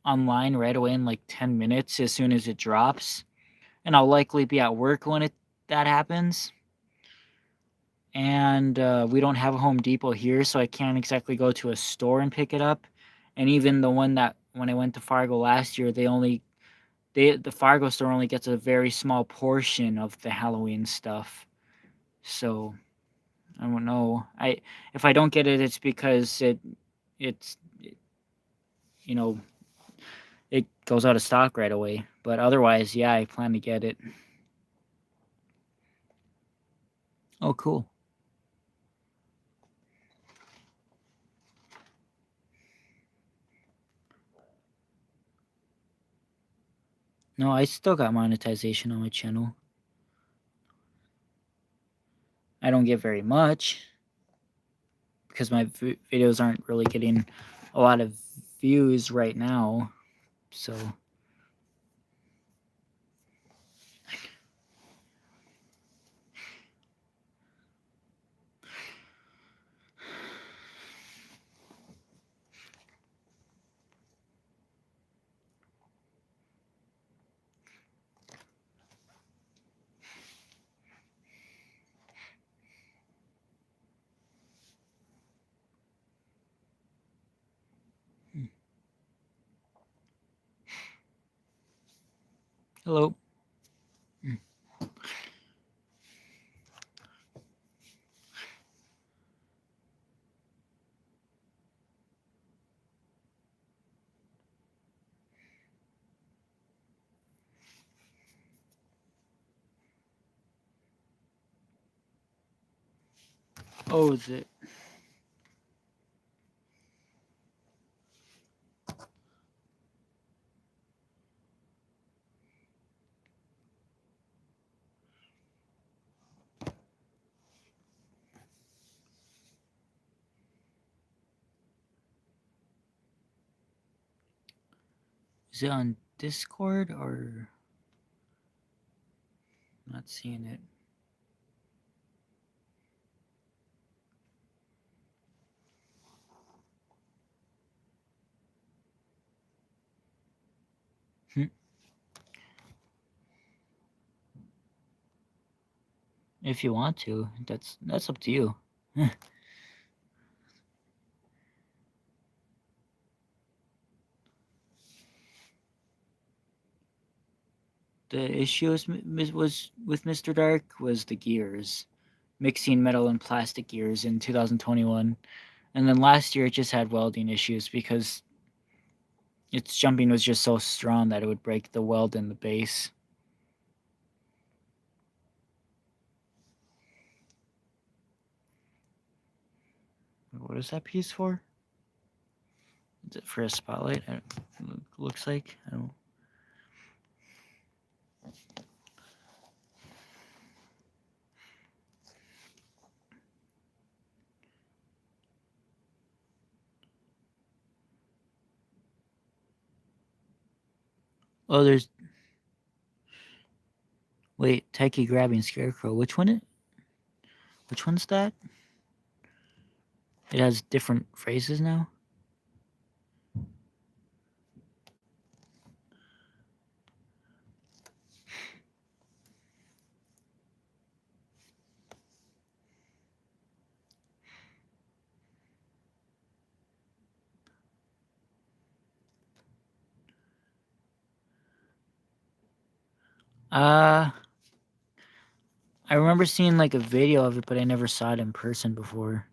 online right away in like 10 minutes as soon as it drops, and I'll likely be at work when that happens. And we don't have a Home Depot here, so I can't exactly go to a store and pick it up. And even the one that when I went to Fargo last year, the Fargo store only gets a very small portion of the Halloween stuff. So I don't know. If I don't get it, it's because it's you know it goes out of stock right away. But otherwise, yeah, I plan to get it. Oh, cool. No, I still got monetization on my channel. I don't get very much because my videos aren't really getting a lot of views right now. So Hello. Oh, is it? Is it on Discord or I'm not seeing it? If you want to, that's up to you. The issue was with Mr. Dark was the gears, mixing metal and plastic gears in 2021, and then last year it just had welding issues because its jumping was just so strong that it would break the weld in the base. What is that piece for? Is it for a spotlight? Looks like I don't. Oh, there's. Wait, Techie grabbing Scarecrow. Which one? Which one's that? It has different phrases now. I remember seeing like a video of it, but I never saw it in person before.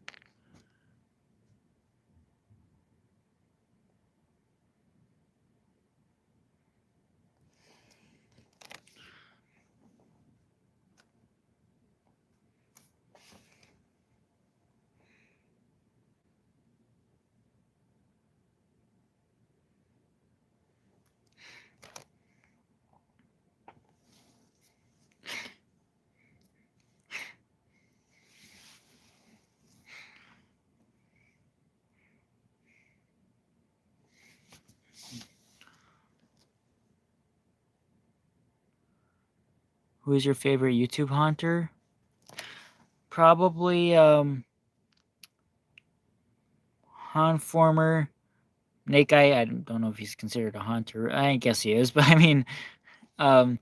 Who is your favorite YouTube haunter? Probably Hanformer. Snake Eye, I don't know if he's considered a haunter. I guess he is, but I mean, um,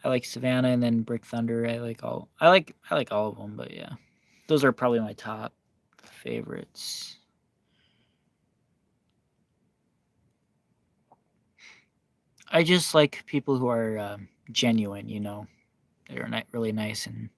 I like Savannah and then Brick Thunder. I like all of them, but yeah, those are probably my top favorites. I just like people who are genuine. You know, they're not really nice and.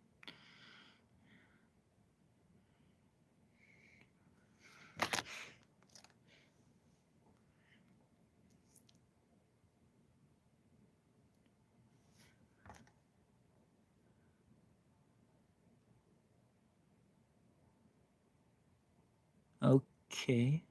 Okay.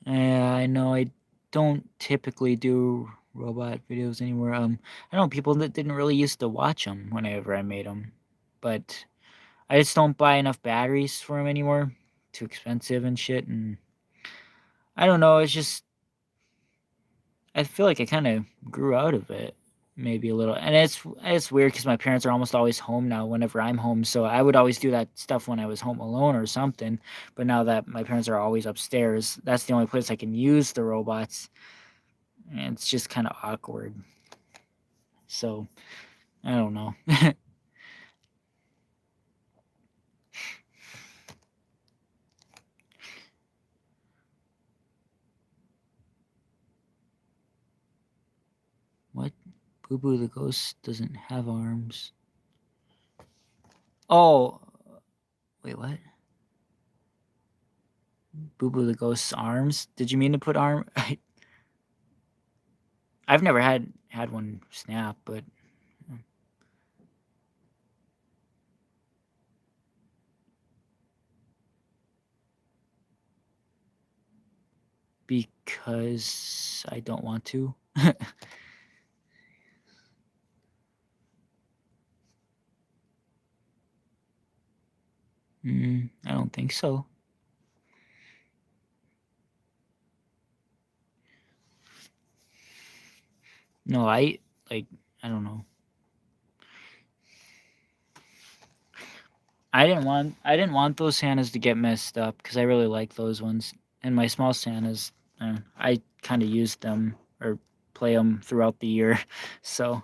Yeah, I know. I don't typically do robot videos anymore. I know people that didn't really used to watch them whenever I made them, but I just don't buy enough batteries for them anymore. Too expensive and shit, and I don't know. It's just I feel like I kind of grew out of it. maybe a little. And it's weird because my parents are almost always home now whenever I'm home, so I would always do that stuff when I was home alone or something, but now that my parents are always upstairs, that's the only place I can use the robots, and it's just kinda awkward. So, I don't know. What? Boo Boo the ghost doesn't have arms. Oh, wait, what? Boo Boo the ghost's arms? Did you mean to put arm? I've never had one snap, but because I don't want to. I don't think so. No, like I don't know. I didn't want those Santas to get messed up because I really like those ones. And my small Santas, I kind of used them or play them throughout the year. So,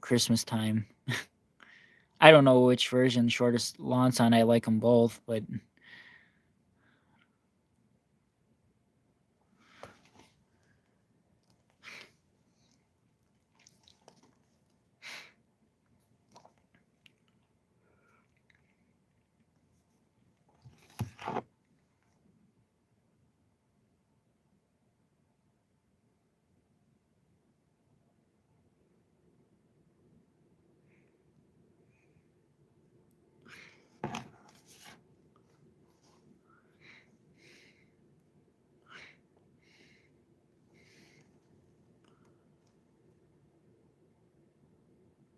'Christmas time. I don't know which version shortest launch on. I like them both, but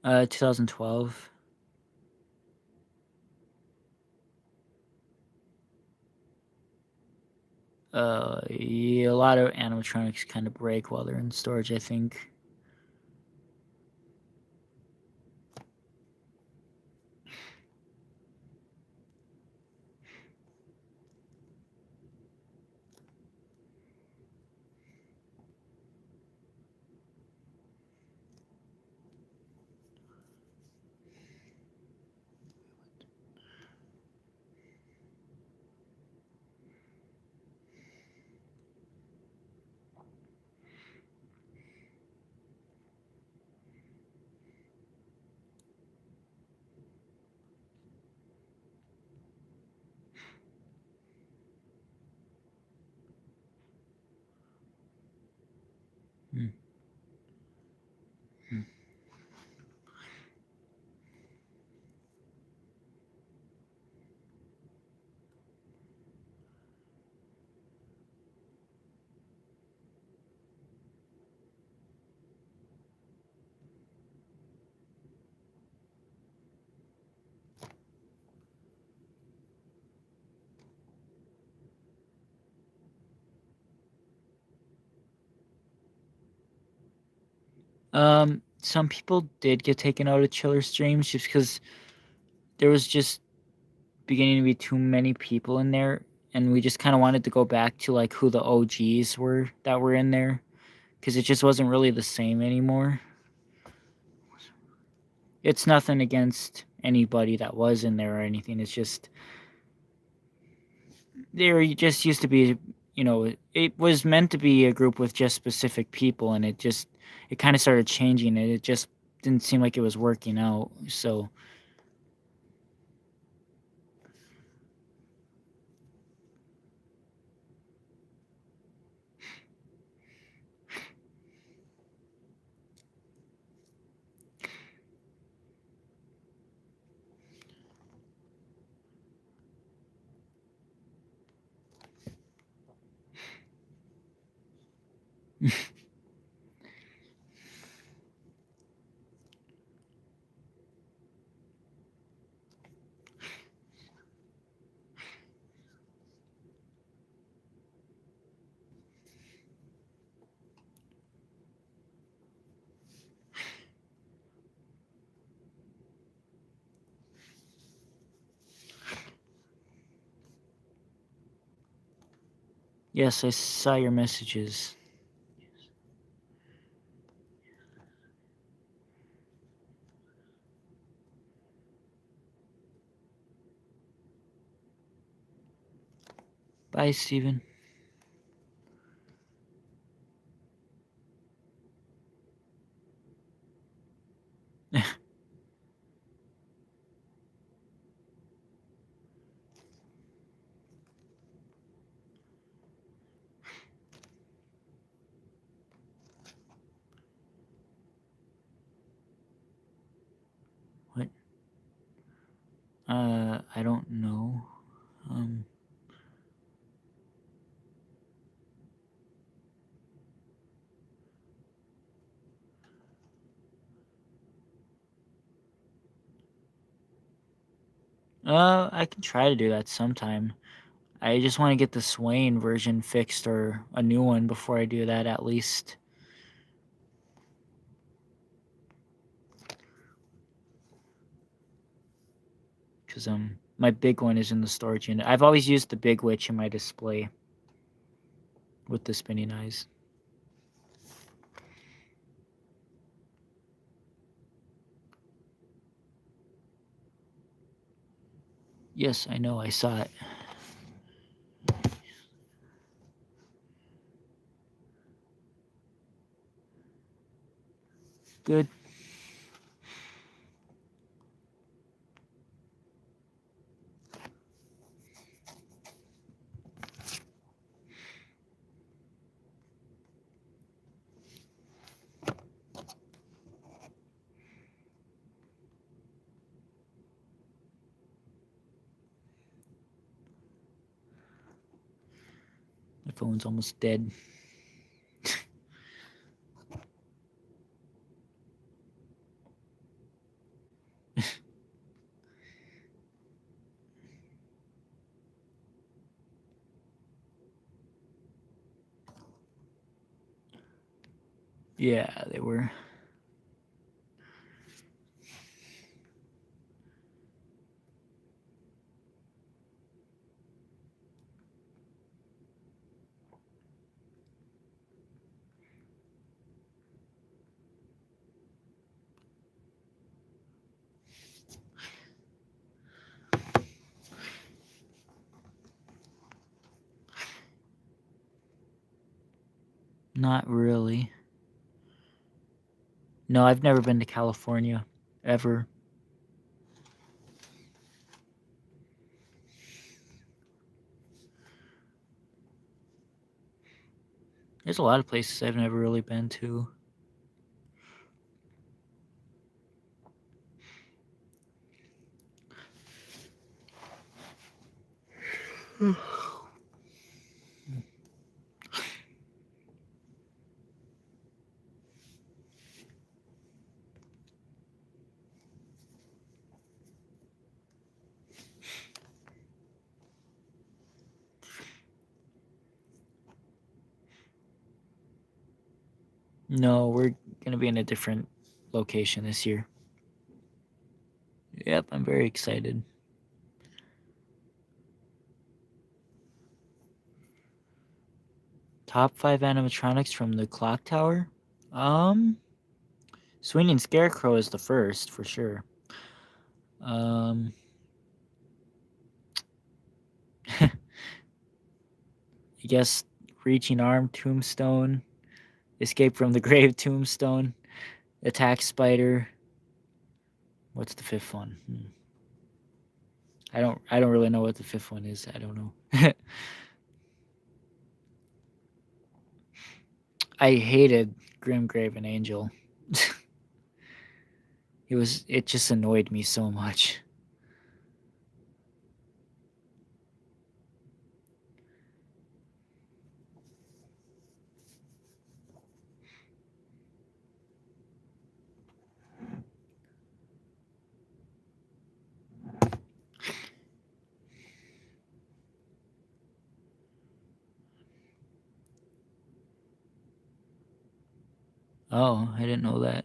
uh, 2012. Yeah, a lot of animatronics kind of break while they're in storage, I think. Mm, mm. Some people did get taken out of chiller streams just because there was just beginning to be too many people in there, and we just kind of wanted to go back to like who the OGs were that were in there because it just wasn't really the same anymore. It's nothing against anybody that was in there or anything. It's just there just used to be, it was meant to be a group with just specific people, and it kind of started changing, and it just didn't seem like it was working out. So, Yes, I saw your messages. Bye, Steven. What? I don't know. Um, I can try to do that sometime. I just want to get the Swain version fixed or a new one before I do that at least. Because my big one is in the storage unit. I've always used the big witch in my display with the spinning eyes. Yes, I know, I saw it. Good. My phone's almost dead. Yeah, they were. Not really. No, I've never been to California. Ever. There's a lot of places I've never really been to. No, we're gonna be in a different location this year. Yep, I'm very excited. Top 5 animatronics from the clock tower? Swinging Scarecrow is the first, for sure. I guess Reaching Arm, Tombstone, Escape from the Grave, Tombstone, Attack Spider. What's the fifth one? I don't really know what the fifth one is. I don't know. I hated Grim Graven Angel. It just annoyed me so much. Oh, I didn't know that.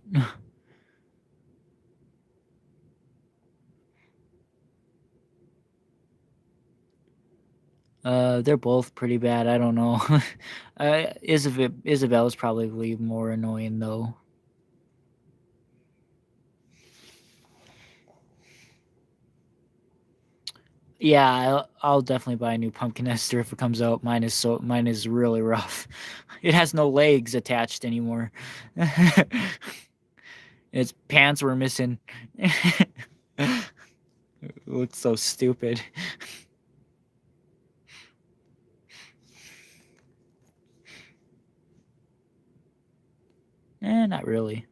They're both pretty bad. I don't know. Isabel's probably more annoying though. Yeah, I'll definitely buy a new pumpkin nester if it comes out. Mine is really rough. It has no legs attached anymore. Its pants were missing. It looks so stupid. Not really.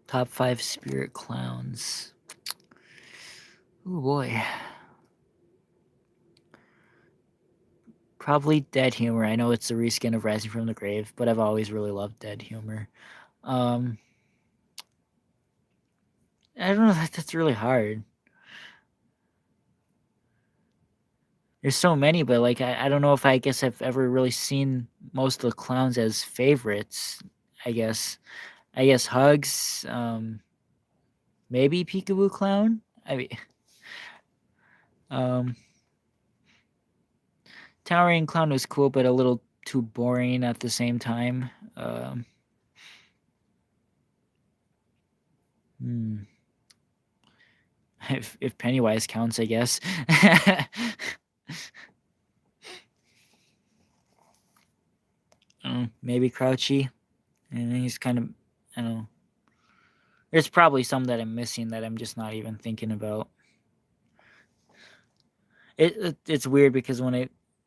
Top 5 spirit clowns. Oh boy. Probably Dead Humor. I know it's a reskin of Rising from the Grave, but I've always really loved Dead Humor. I don't know. That's really hard. There's so many, but like I don't know if I guess I've ever really seen most of the clowns as favorites. I guess Hugs. Maybe Peekaboo Clown. I mean, um, Towering Clown was cool, but a little too boring at the same time. Hmm. If Pennywise counts, I guess. Maybe Crouchy. And he's kind of, I don't know. There's probably some that I'm missing that I'm just not even thinking about. It's weird because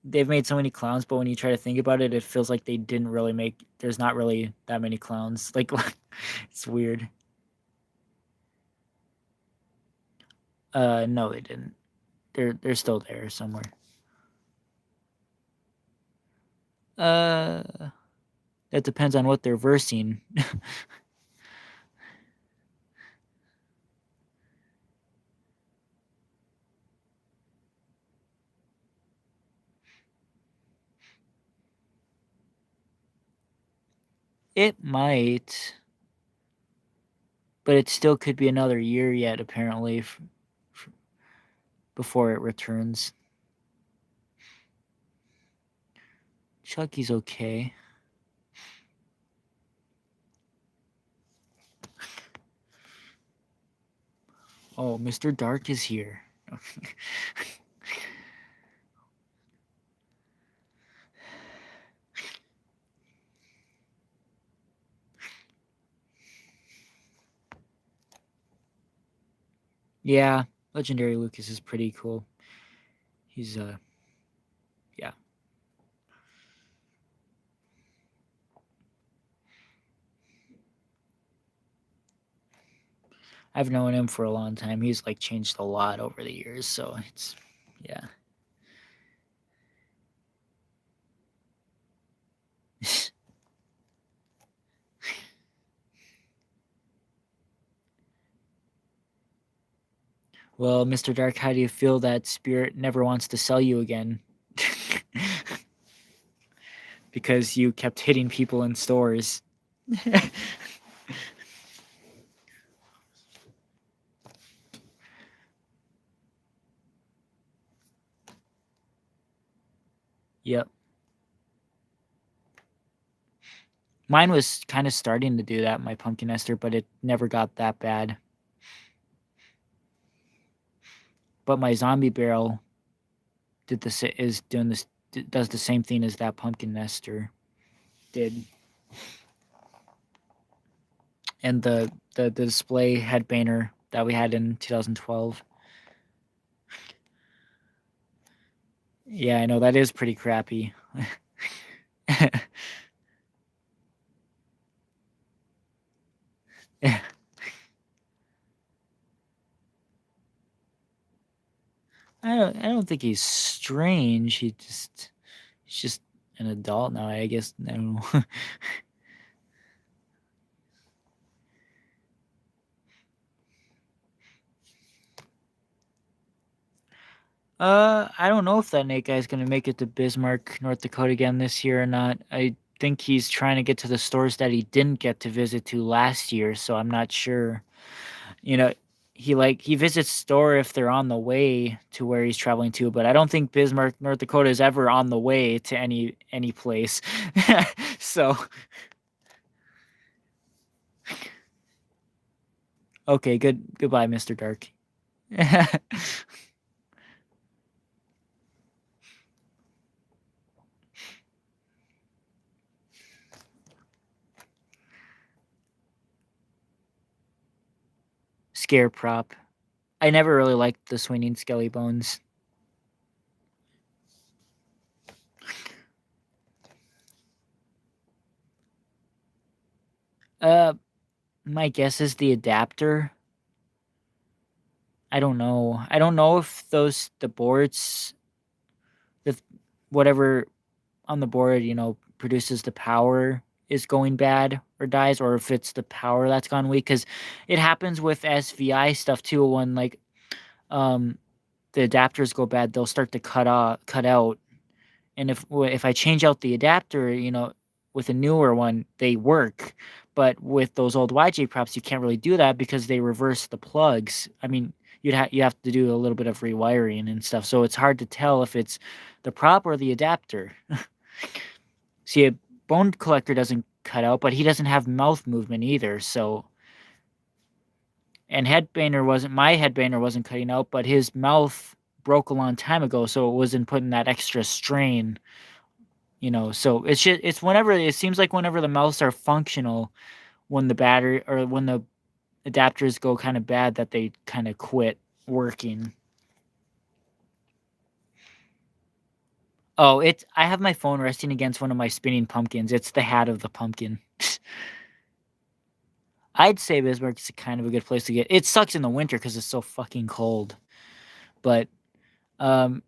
they've made so many clowns, but when you try to think about it, it feels like they didn't really make. There's not really that many clowns. Like it's weird. No, they didn't. They're still there somewhere. That depends on what they're versing. It might, but it still could be another year yet. Apparently, before it returns. Chucky's okay. Oh, Mr. Dark is here. Yeah, Legendary Lucas is pretty cool. He's yeah. I've known him for a long time. He's like changed a lot over the years, so it's yeah. Well, Mr. Dark, how do you feel that Spirit never wants to sell you again? Because you kept hitting people in stores. Yep. Mine was kind of starting to do that, my pumpkin nester, but it never got that bad. But my zombie barrel does the same thing as that pumpkin nester did. And the display head banner that we had in 2012. Yeah, I know that is pretty crappy. I don't think he's strange. He's just an adult now, I guess. I don't know. I don't know if that Nate guy's gonna make it to Bismarck, North Dakota again this year or not. I think he's trying to get to the stores that he didn't get to visit to last year, so I'm not sure. You know, he visits store if they're on the way to where he's traveling to, but I don't think Bismarck, North Dakota is ever on the way to any place. So, okay, goodbye, Mr. Dark. Scare prop. I never really liked the swinging skelly bones. Uh, my guess is the adapter. I don't know. I don't know if the boards, the whatever on the board, produces the power is going bad or dies, or if it's the power that's gone weak. Because it happens with SVI stuff too. When um the adapters go bad, they'll start to cut out. And if I change out the adapter, with a newer one, they work. But with those old YJ props, you can't really do that because they reverse the plugs. I mean, you have to do a little bit of rewiring and stuff. So it's hard to tell if it's the prop or the adapter. See, a bone collector doesn't cut out, but he doesn't have mouth movement either. So, and my headbanger wasn't cutting out, but his mouth broke a long time ago, so it wasn't putting that extra strain. So it's whenever it seems like whenever the mouths are functional, when the battery or when the adapters go kind of bad, that they kind of quit working. Oh, I have my phone resting against one of my spinning pumpkins. It's the hat of the pumpkin. I'd say Bismarck's kind of a good place to get. It sucks in the winter because it's so fucking cold. But um,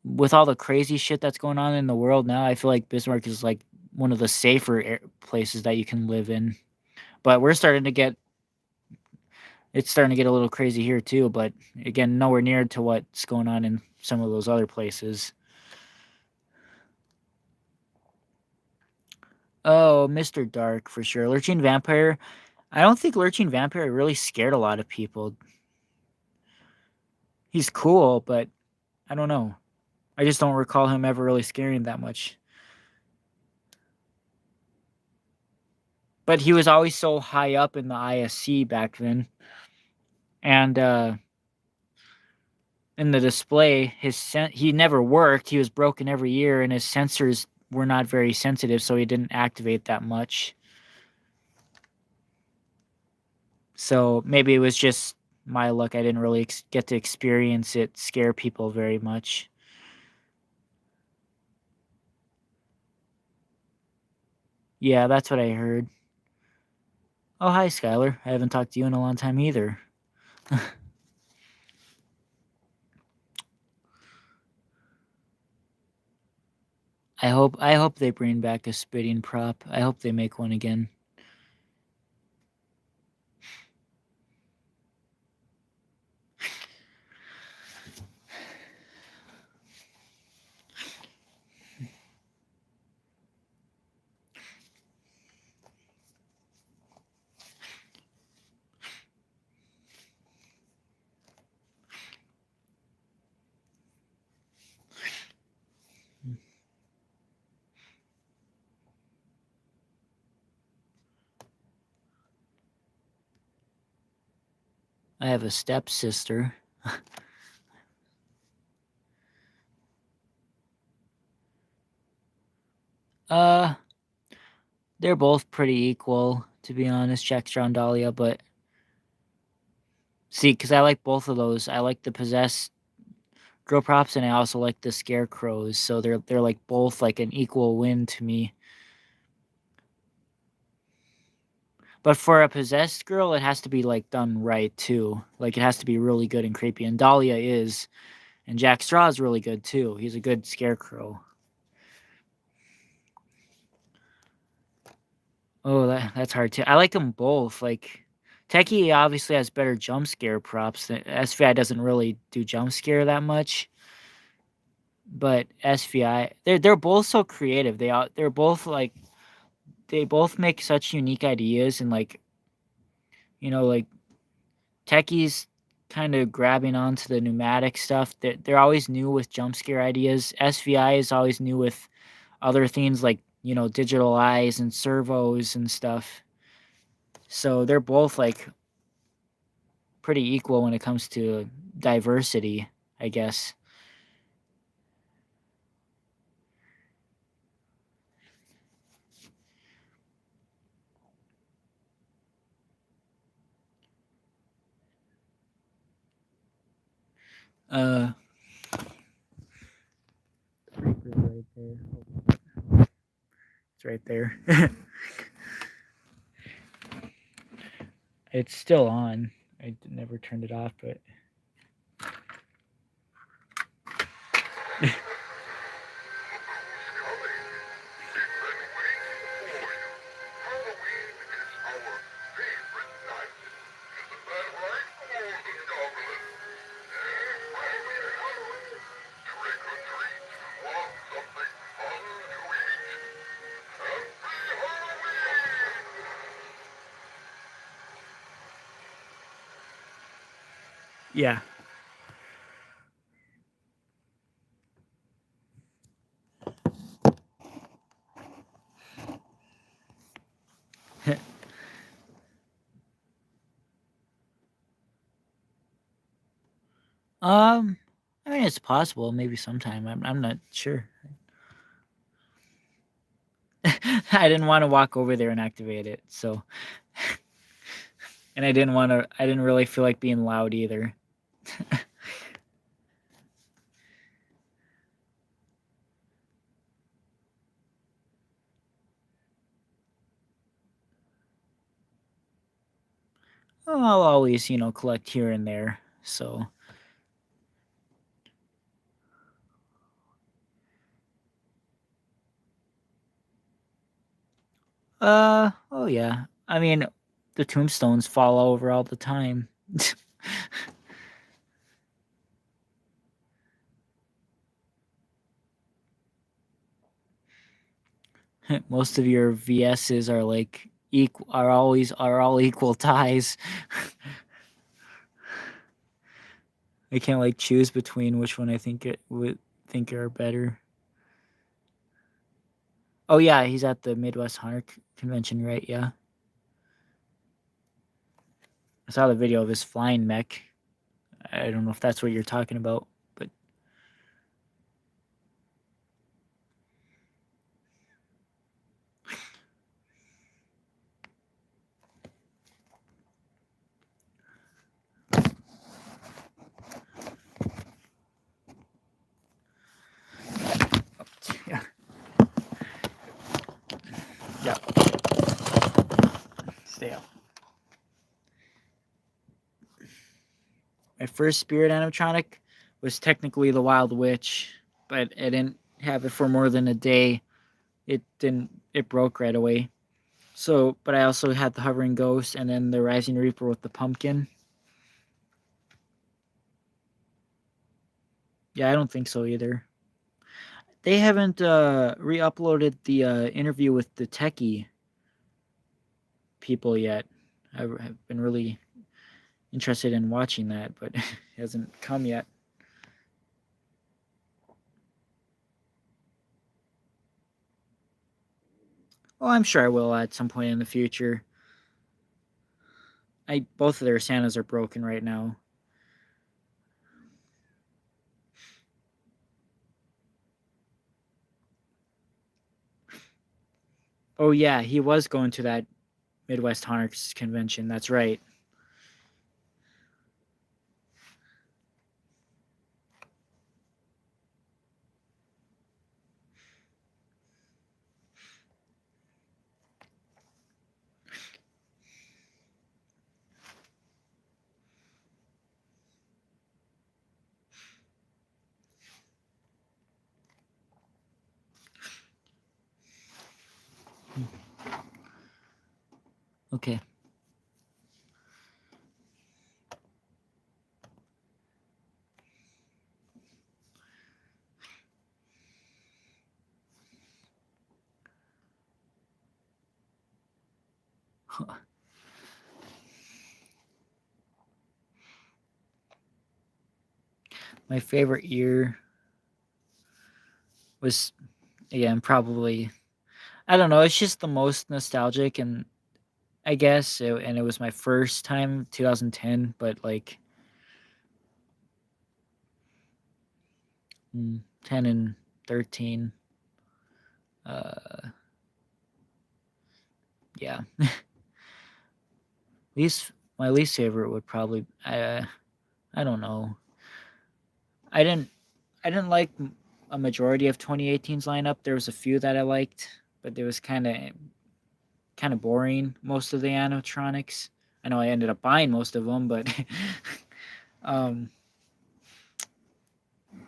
with all the crazy shit that's going on in the world now, I feel like Bismarck is like one of the safer places that you can live in. But it's starting to get a little crazy here too. But again, nowhere near to what's going on in some of those other places. Oh, Mr. Dark for sure. Lurching Vampire. I don't think Lurching Vampire really scared a lot of people. He's cool, but I don't know. I just don't recall him ever really scaring that much. But he was always so high up in the ISC back then. And in the display, he never worked. He was broken every year, and his sensors were not very sensitive, so he didn't activate that much. So maybe it was just my luck. I didn't really get to experience it scare people very much. Yeah, that's what I heard. Oh, hi, Skylar. I haven't talked to you in a long time either. I hope they bring back a spitting prop. I hope they make one again. I have a stepsister. uh, they're both pretty equal, to be honest, Jackstra and Dahlia, but see, because I like both of those. I like the possessed girl props, and I also like the scarecrows, so they're like both like an equal win to me. But for a possessed girl, it has to be, like, done right too. Like, it has to be really good and creepy, and Dahlia is, and Jack Straw is really good too. He's a good scarecrow. Oh, that's hard too. I like them both. Like, Techie obviously has better jump scare props. SVI doesn't really do jump scare that much, but SVI, they're both so creative. They're both like, they both make such unique ideas, and like, like Techie's kind of grabbing onto the pneumatic stuff. They're always new with jump scare ideas. SVI is always new with other things like, digital eyes and servos and stuff. So they're both like pretty equal when it comes to diversity, I guess. Uh, right there. It's right there. It's still on. I never turned it off, but yeah. um, I mean, it's possible. Maybe sometime. I'm not sure. I didn't want to walk over there and activate it, so. And I didn't want to. I didn't really feel like being loud either. I'll always, collect here and there. So, oh yeah. I mean, the tombstones fall over all the time. Most of your VSs are like are all equal ties. I can't like choose between which one I think it would think are better. Oh yeah, he's at the Midwest Hunter Convention, right? Yeah. I saw the video of his flying mech. I don't know if that's what you're talking about, but yeah. Yeah. Stay up. My first spirit animatronic was technically the Wild Witch, but I didn't have it for more than a day. It broke right away. So, but I also had the hovering ghost and then the rising reaper with the pumpkin. Yeah, I don't think so either. They haven't re-uploaded the interview with the techie people yet. I've been really interested in watching that, but it hasn't come yet. Well, I'm sure I will at some point in the future. Both of their Santas are broken right now. Oh yeah, he was going to that Midwest Hunters convention. That's right. Okay. My favorite year was, again, probably, I don't know, it's just the most nostalgic, and I guess, and it was my first time, 2010, but like 10 and 13. Yeah. My least favorite would probably, I don't know. I didn't I didn't like a majority of 2018's lineup. There was a few that I liked, but it was kind of boring, most of the animatronics. I know I ended up buying most of them, but um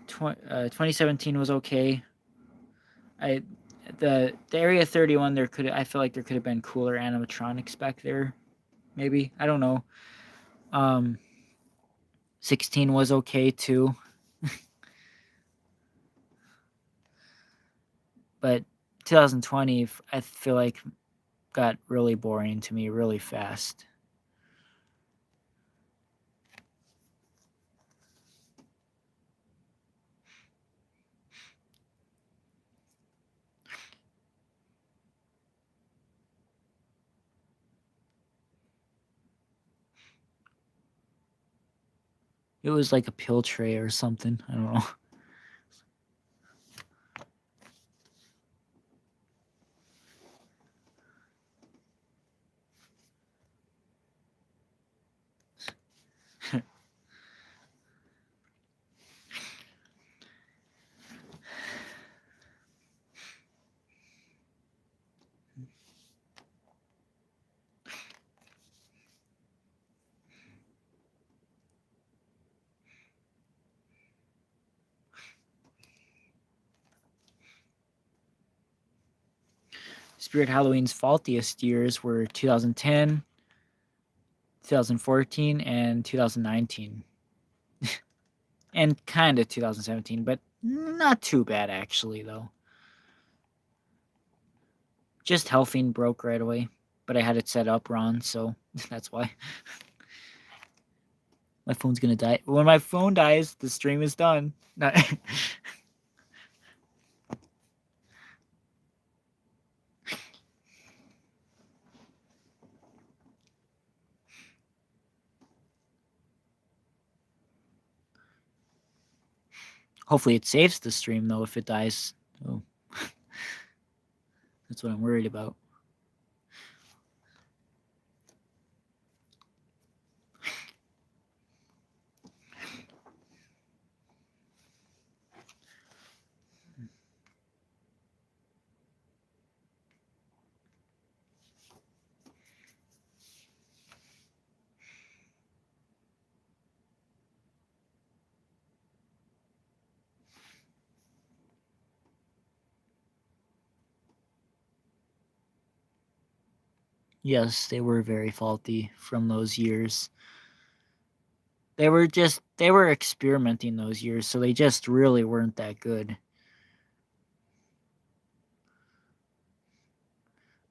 2017 was okay. I the Area 31, I feel like there could have been cooler animatronics back there. Maybe, I don't know. Um 16 was okay too, but 2020, I feel like, got really boring to me really fast. It was like a pill tray or something. I don't know. Spirit Halloween's faultiest years were 2010, 2014, and 2019. And kind of 2017, but not too bad actually, though. Just Helfing broke right away, but I had it set up wrong, so that's why. My phone's gonna die. When my phone dies, the stream is done. Not Hopefully it saves the stream, though, if it dies. Oh, that's what I'm worried about. Yes, they were very faulty from those years. They were experimenting those years, so they just really weren't that good.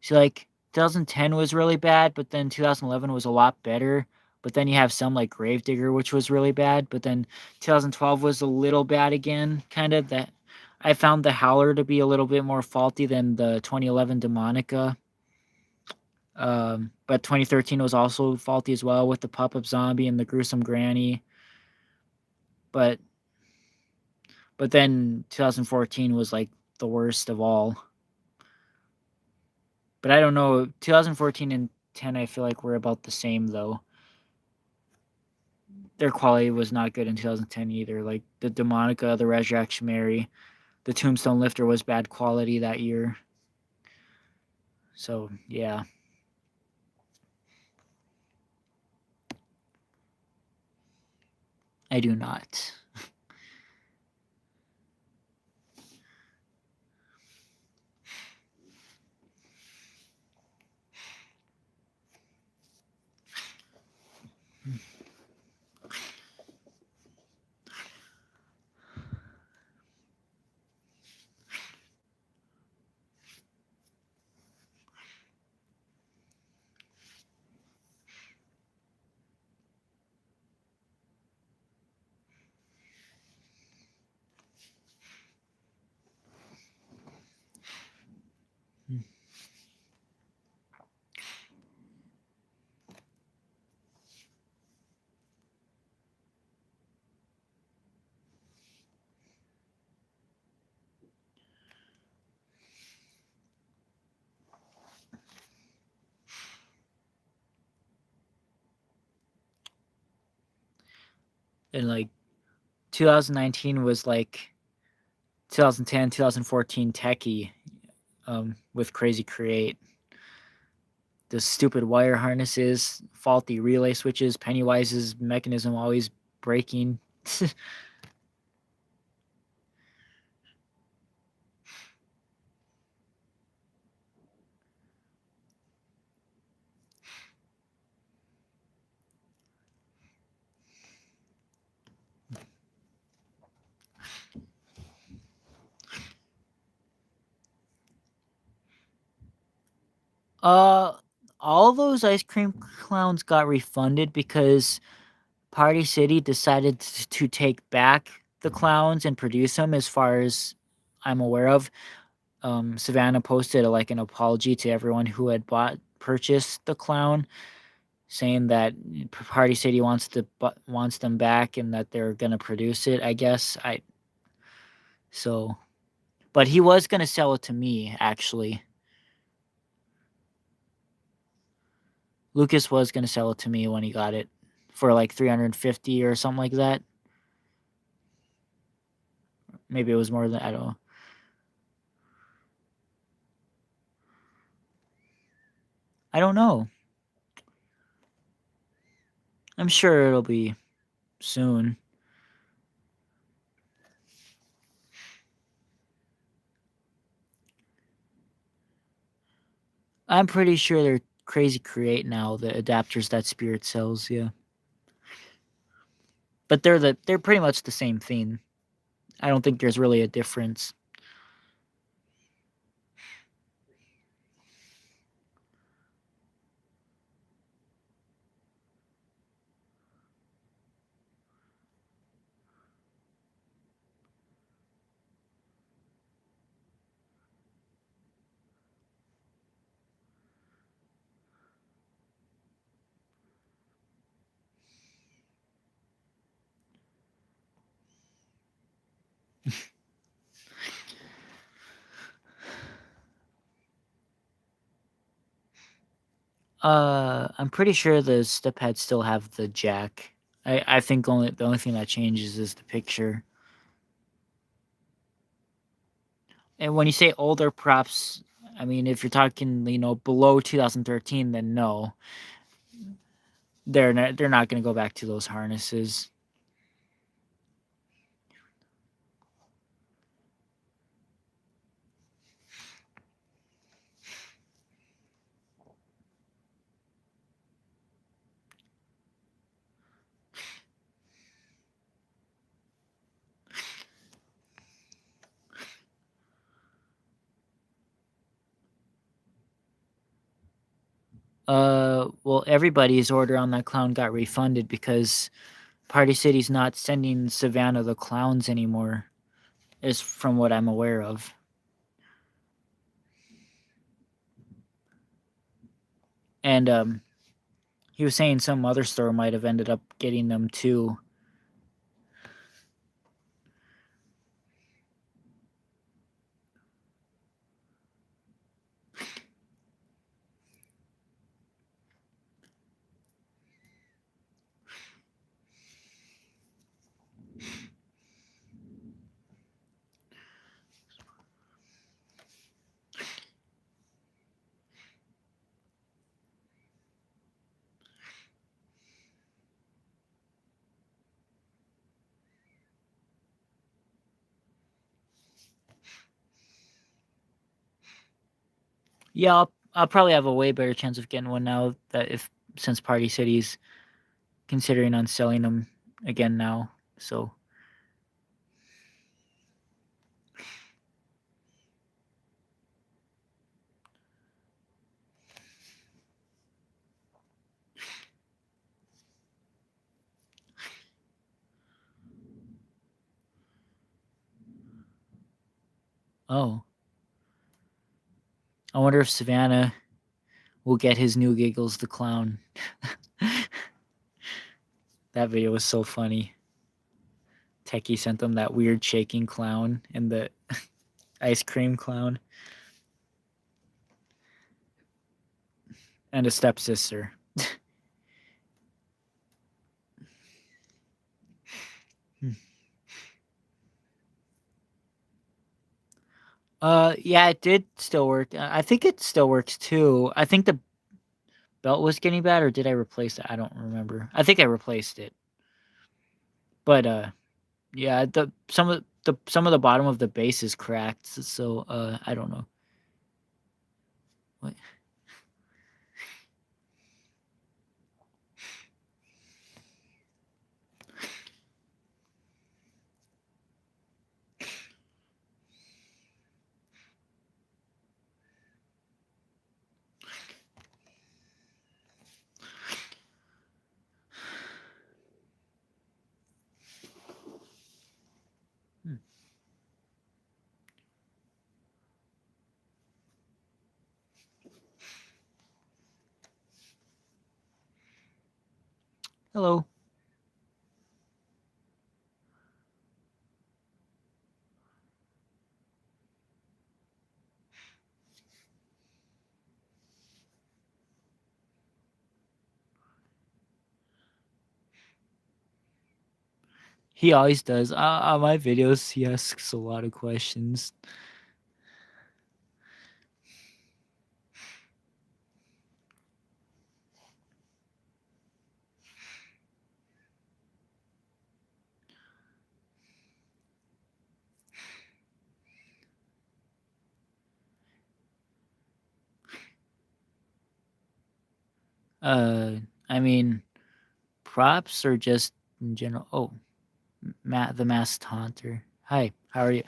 So like 2010 was really bad, but then 2011 was a lot better. But then you have some like Gravedigger, which was really bad. But then 2012 was a little bad again, kind of. That I found the Howler to be a little bit more faulty than the 2011 Demonica. But 2013 was also faulty as well with the pop-up zombie and the gruesome granny. But then 2014 was like the worst of all. But I don't know. 2014 and 10, I feel like were about the same though. Their quality was not good in 2010 either. Like the Demonica, the Resurrection Mary, the Tombstone Lifter was bad quality that year. So yeah. I do not. And like 2019 was like 2010, 2014 techie, with crazy create. The stupid wire harnesses, faulty relay switches, Pennywise's mechanism always breaking. Uh, all those ice cream clowns got refunded because Party City decided to take back the clowns and produce them. As far as I'm aware of, Savannah posted like an apology to everyone who had purchased the clown, saying that Party City wants them back and that they're gonna produce it. I guess so, but he was gonna sell it to me actually. Lucas was gonna sell it to me when he got it for like 350 or something like that. Maybe it was more than I don't know. I don't know. I'm sure it'll be soon. I'm pretty sure they're crazy create now, the adapters that Spirit sells, yeah. But they're pretty much the same thing. I don't think there's really a difference. I'm pretty sure the step pads still have the jack. I think the only thing that changes is the picture. And when you say older props, I mean if you're talking, below 2013, then no. They're not going to go back to those harnesses. Well, everybody's order on that clown got refunded because Party City's not sending Savannah the clowns anymore, is from what I'm aware of. And he was saying some other store might have ended up getting them too. Yeah, I'll probably have a way better chance of getting one now that if since Party City's considering on selling them again now. So oh, I wonder if Savannah will get his new Giggles the Clown. That video was so funny. Techie sent them that weird shaking clown and the ice cream clown. And a stepsister. Yeah, it did still work. I think it still works too. I think the belt was getting bad, or did I replace it? I don't remember. I think I replaced it. But yeah, the some of the bottom of the base is cracked, so I don't know. What? Hmm. Hello. He always does. On my videos, he asks a lot of questions. I mean, props or just in general. Oh, Matt the Masked Haunter. Hi, how are you?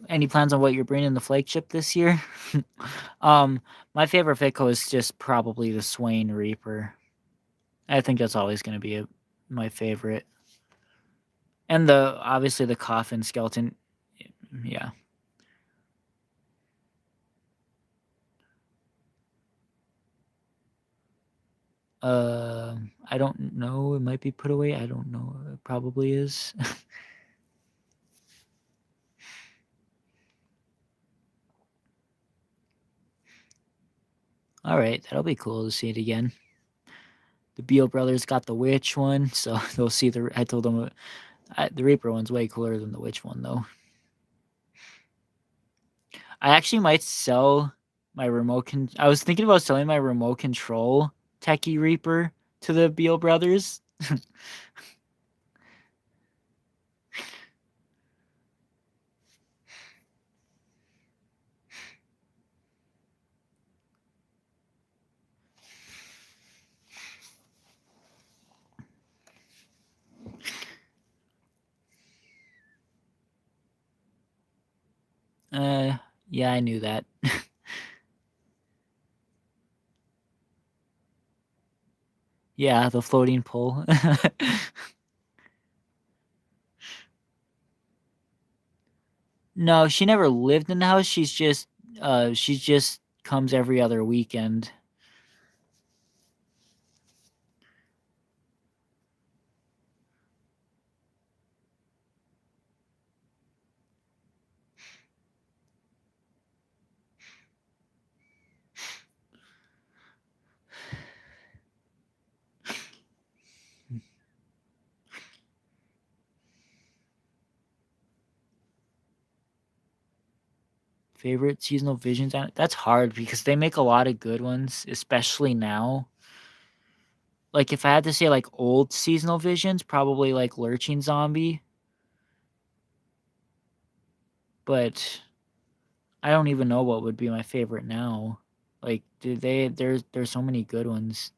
Any plans on what you're bringing in the flagship this year? My favorite Fitco is just probably the Swain Reaper. I think that's always going to be my favorite. And obviously the coffin skeleton. Yeah. I don't know. It might be put away. I don't know. It probably is. All right, that'll be cool to see it again. The Beale brothers got the witch one, so they'll see the. I told them the Reaper one's way cooler than the witch one, though. I actually might sell my remote. I was thinking about selling my remote control Techie Reaper to the Beale brothers. Yeah, I knew that. Yeah, the floating pole. No, she never lived in the house. She just comes every other weekend. Favorite seasonal visions? That's hard because they make a lot of good ones, especially now. Like if I had to say like old seasonal visions, probably like Lurching Zombie. But I don't even know what would be my favorite now. Like there's so many good ones.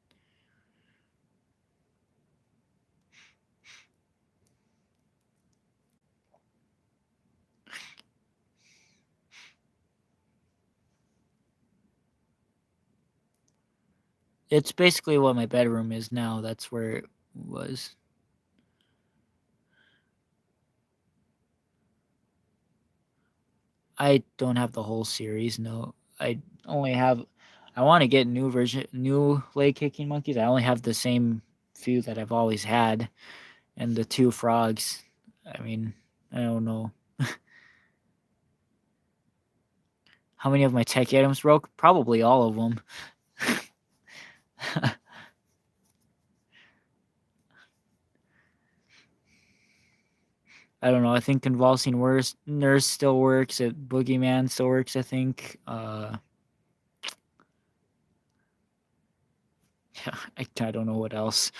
It's basically what my bedroom is now. That's where it was. I don't have the whole series. No, I only have. I want to get new leg kicking monkeys. I only have the same few that I've always had, and the two frogs. I mean, I don't know how many of my tech items broke. Probably all of them. I don't know. I think convulsing nurse still works. Boogeyman still works. I think. Yeah, I don't know what else.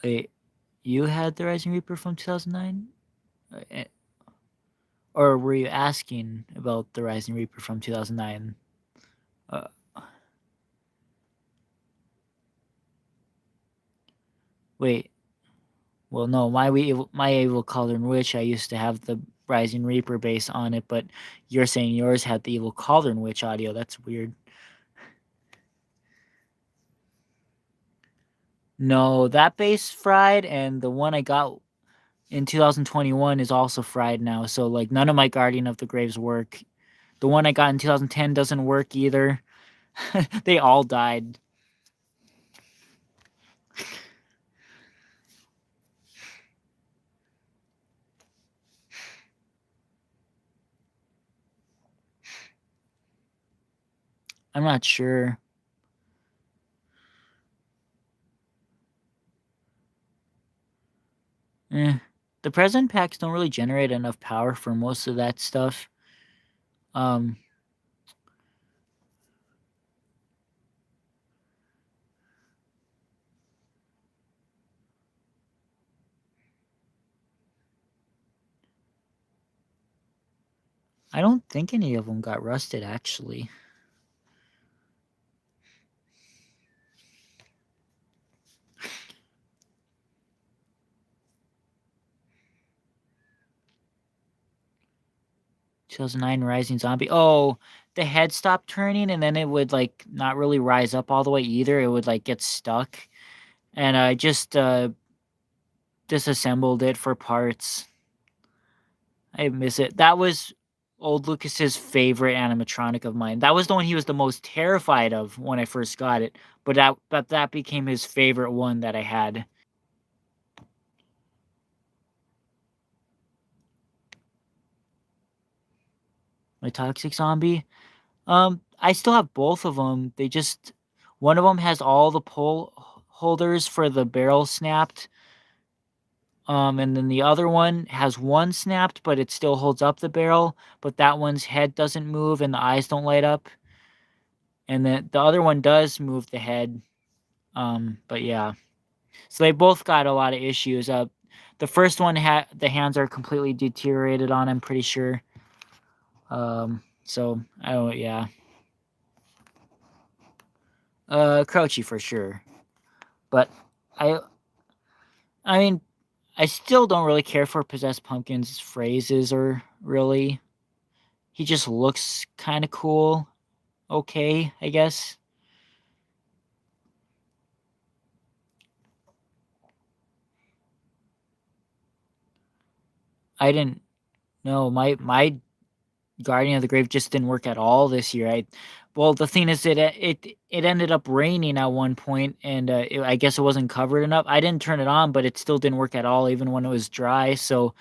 Wait, you had the Rising Reaper from 2009, or were you asking about the Rising Reaper from 2009? Uh, wait. Well, no, my evil Cauldron Witch. I used to have the Rising Reaper base on it, but you're saying yours had the evil Cauldron Witch audio. That's weird. No, that base fried, and the one I got in 2021 is also fried now. So like none of my Guardian of the Graves work. The one I got in 2010 doesn't work either. They all died. I'm not sure. Eh. The present packs don't really generate enough power for most of that stuff. Um, I don't think any of them got rusted actually. 2009 Rising Zombie. Oh, the head stopped turning and then it would like not really rise up all the way either. It would like get stuck. And I just disassembled it for parts. I miss it. That was old Lucas's favorite animatronic of mine. That was the one he was the most terrified of when I first got it. But that became his favorite one that I had. My toxic zombie. I still have both of them. They just one of them has all the pull holders for the barrel snapped. And then the other one has one snapped, but it still holds up the barrel. But that one's head doesn't move and the eyes don't light up. And then the other one does move the head. But yeah, so they both got a lot of issues. The first one had the hands are completely deteriorated on. I'm pretty sure. So I don't. Yeah. Crouchy for sure. But I. I mean, I still don't really care for Possessed Pumpkin's phrases or really. He just looks kind of cool. Okay, I guess. I didn't know my Guardian of the Grave just didn't work at all this year. Well, the thing is, it ended up raining at one point, and I guess it wasn't covered enough. I didn't turn it on, but it still didn't work at all, even when it was dry. So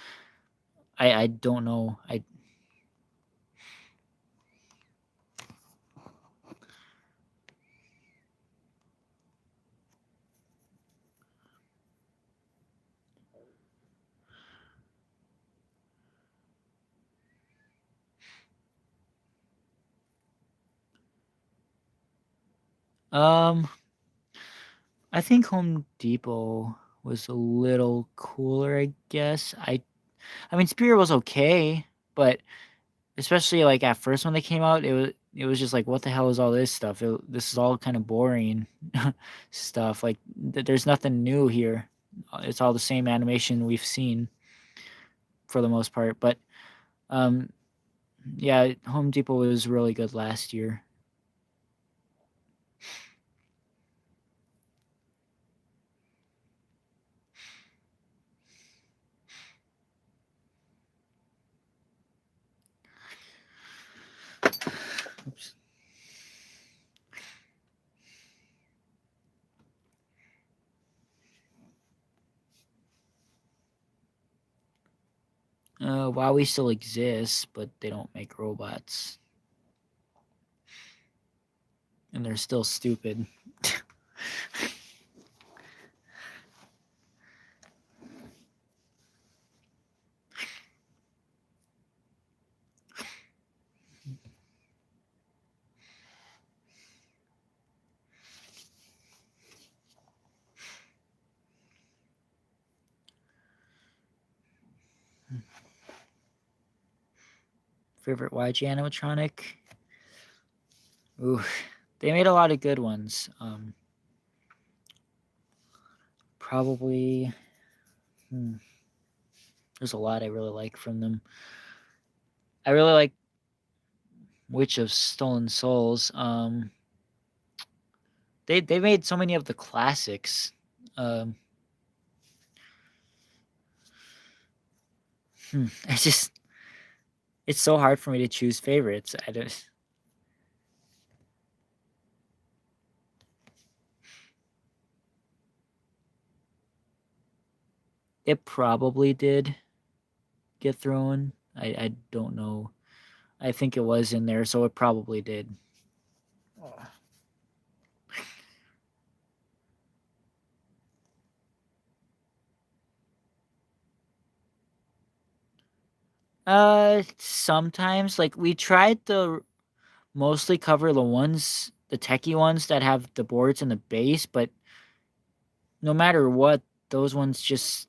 I don't know. Um, I think Home Depot was a little cooler, I guess. I mean, Spirit was okay, but especially like at first when they came out, it was just like, what the hell is all this stuff? This is all kind of boring stuff. Like there's nothing new here. It's all the same animation we've seen for the most part. But um, yeah, Home Depot was really good last year. Oops. WoW still exists, but they don't make robots, and they're still stupid. Favorite YG animatronic? Ooh, they made a lot of good ones. Probably. There's a lot I really like from them. I really like Witch of Stolen Souls. They made so many of the classics. Um, I just it's so hard for me to choose favorites. I don't. It probably did get thrown. I don't know. I think it was in there, so it probably did. Sometimes like we tried to mostly cover the techie ones that have the boards and the base, but no matter what, those ones just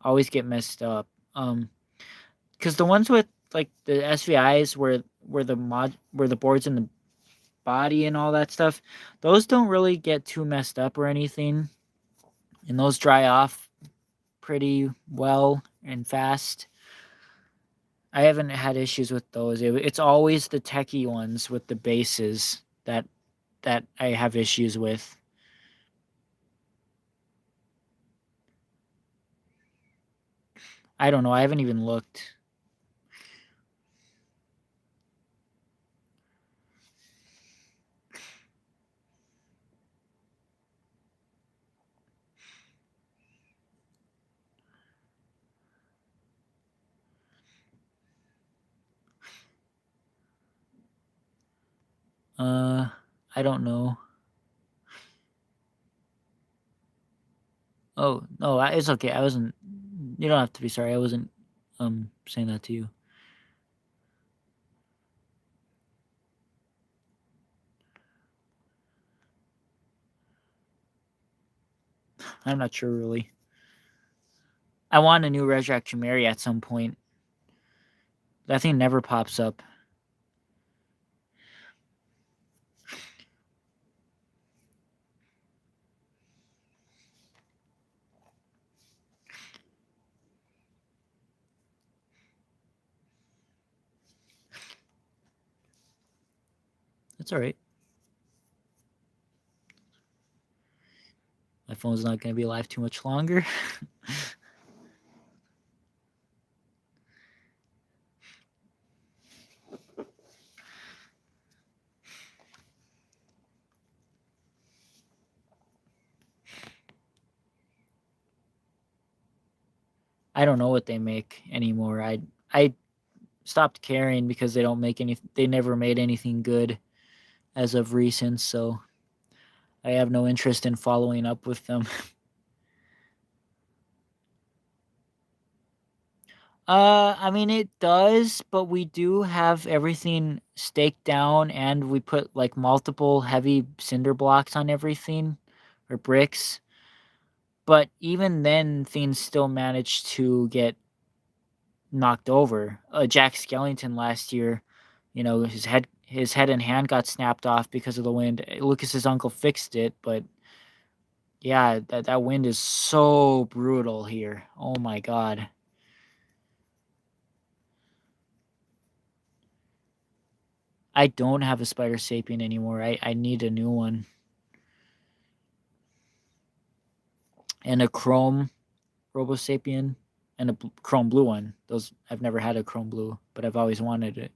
always get messed up. Because the ones with like the SVIs where the boards and the body and all that stuff, those don't really get too messed up or anything, and those dry off pretty well and fast. I haven't had issues with those. It's always the techie ones with the bases that I have issues with. I don't know. I haven't even looked. Uh, I don't know. Oh no, it's okay. I wasn't. You don't have to be sorry. I wasn't saying that to you. I'm not sure really. I want a new Resurrection Mary at some point. That thing never pops up. That's all right. My phone's not going to be alive too much longer. I don't know what they make anymore. I stopped caring because they don't make any. They never made anything good as of recent. So I have no interest in following up with them. I mean it does, but we do have everything staked down, and we put like multiple heavy cinder blocks on everything, or bricks. But even then, things still manage to get knocked over. Jack Skellington last year, his head and hand got snapped off because of the wind. Lucas's uncle fixed it, but yeah, that wind is so brutal here. Oh my god. I don't have a Spider Sapien anymore. I need a new one. And a Chrome Robo Sapien and a Chrome Blue one. Those I've never had a Chrome Blue, but I've always wanted it.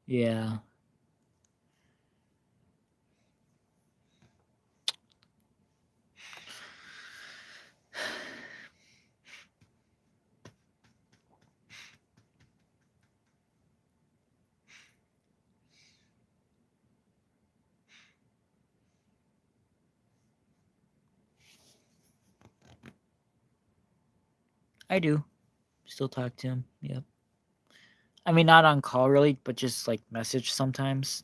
Yeah. I do. Still talk to him. Yep. I mean, not on call really, but just like message sometimes.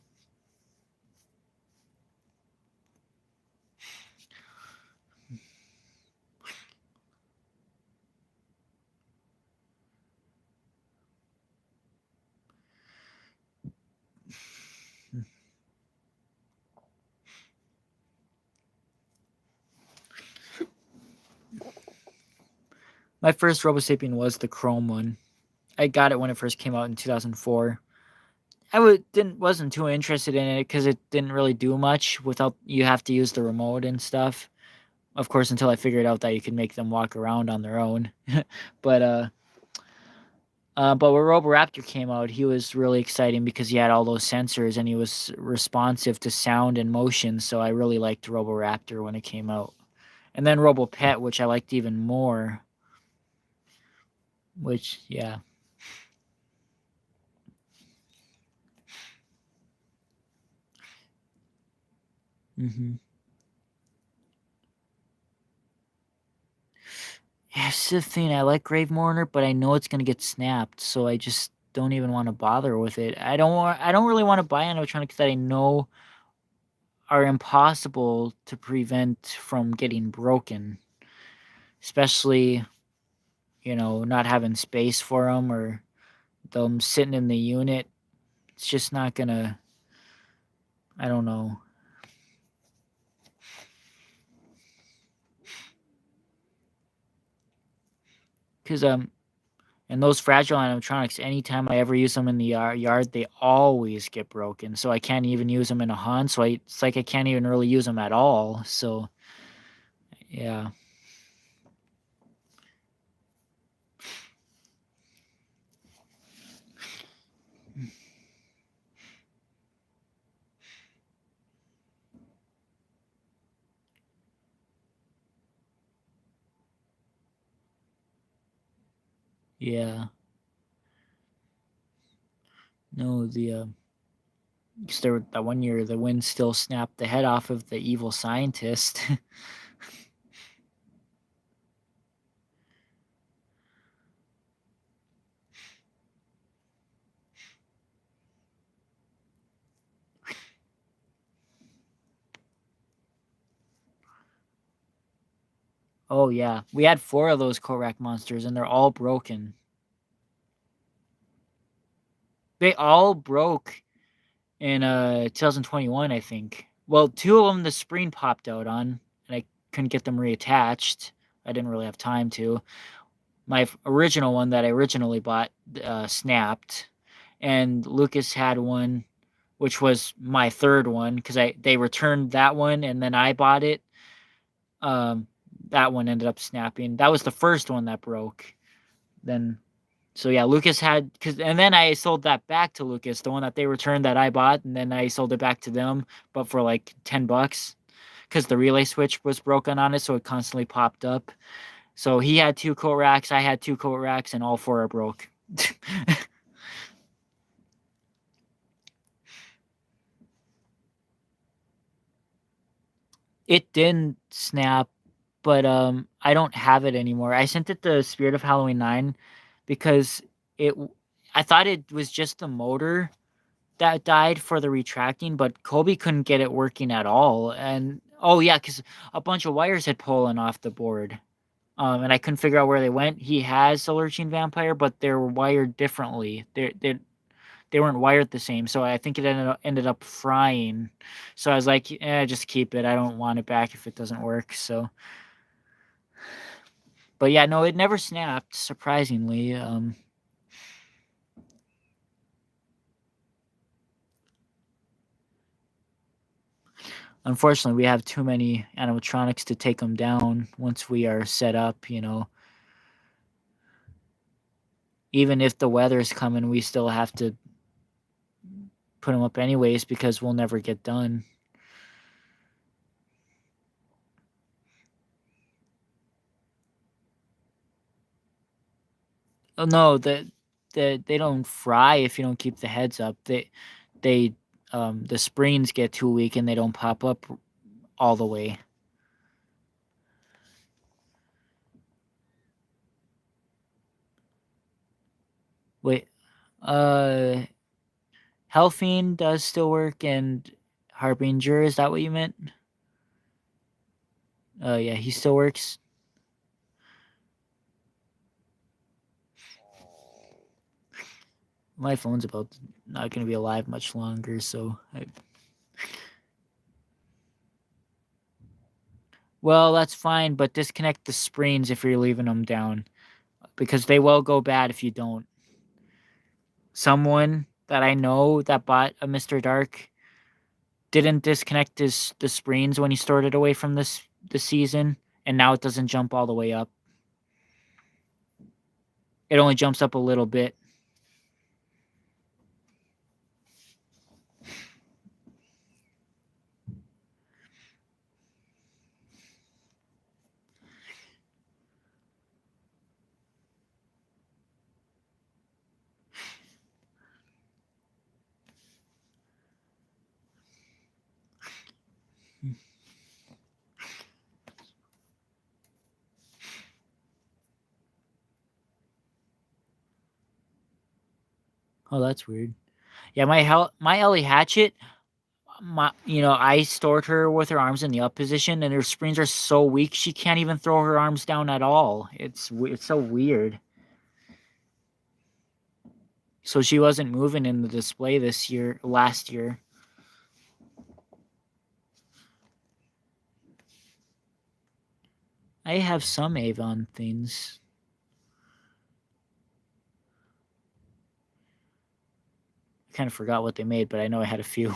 My first Robo Sapien was the Chrome one. I got it when it first came out in 2004. Wasn't too interested in it because it didn't really do much without you have to use the remote and stuff. Of course, until I figured out that you could make them walk around on their own. but but when Roboraptor came out, he was really exciting because he had all those sensors and he was responsive to sound and motion. So I really liked Roboraptor when it came out. And then RoboPet, which I liked even more. Which, yeah. Mm-hmm. Yeah, it's the thing. I like Grave Mourner, but I know it's gonna get snapped, so I just don't even want to bother with it. I don't really want to buy animatronics that I know are impossible to prevent from getting broken, especially not having space for them or them sitting in the unit. It's just not gonna. I don't know. Cause and those fragile animatronics, anytime I ever use them in the yard, they always get broken. So I can't even use them in a hunt. So it's like I can't even really use them at all. So yeah, yeah. No, that one year the wind still snapped the head off of the evil scientist. Oh yeah, we had 4 of those Korak monsters, and they're all broken. They all broke in 2021, I think. Well, 2 of them the spring popped out on, and I couldn't get them reattached. I didn't really have time to. My original one that I originally bought snapped, and Lucas had one, which was my third one because they returned that one, and then I bought it. Um, that one ended up snapping. That was the first one that broke. Then So yeah, Lucas had and then I sold that back to Lucas, the one that they returned that I bought, and then I sold it back to them, but for like $10 because the relay switch was broken on it, so it constantly popped up. So he had 2 coat racks, I had 2 coat racks, and all 4 are broke. It didn't snap, but, I don't have it anymore. I sent it to Spirit of Halloween 9 because it w I thought it was just the motor that died for the retracting, but Kobe couldn't get it working at all, and oh, yeah, because a bunch of wires had pullen off the board, and I couldn't figure out where they went. He has a Lurching Vampire, but they're wired differently. They weren't wired the same, so I think it ended up frying. So I was like, "Eh, just keep it. I don't want it back if it doesn't work." So, but yeah, no, it never snapped. Surprisingly, unfortunately, we have too many animatronics to take them down once we are set up. Even if the weather's coming, we still have to put them up anyways because we'll never get done. Oh no, they don't fry if you don't keep the heads up. They the springs get too weak and they don't pop up all the way. Wait, uh, Hellfiend does still work and Harbinger. Is that what you meant? Yeah, he still works. My phone's about not going to be alive much longer, so well, that's fine, but disconnect the springs if you're leaving them down because they will go bad if you don't. Someone that I know that bought a Mr. Dark didn't disconnect the springs when he stored it away from the season, and now it doesn't jump all the way up. It only jumps up a little bit. Oh, that's weird. Yeah, my Ellie Hatchet, I stored her with her arms in the up position, and her springs are so weak she can't even throw her arms down at all. It's so weird. So she wasn't moving in the display last year. I have some Avon things. I kind of forgot what they made, but I know I had a few.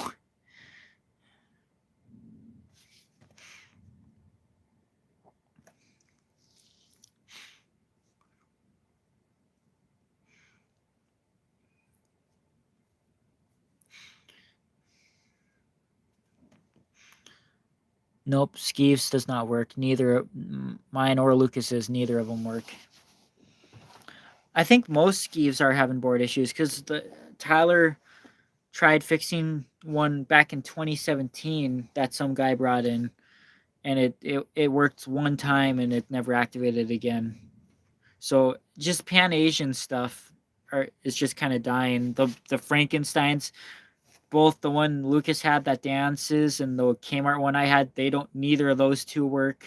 Nope, Skeeves does not work. Neither mine or Lucas's. Neither of them work. I think most Skeeves are having board issues because Tyler tried fixing one back in 2017 that some guy brought in, and it worked one time and it never activated again. So just Pan Asian stuff is just kind of dying. The Frankensteins, both the one Lucas had that dances and the Kmart one I had, neither of those two work.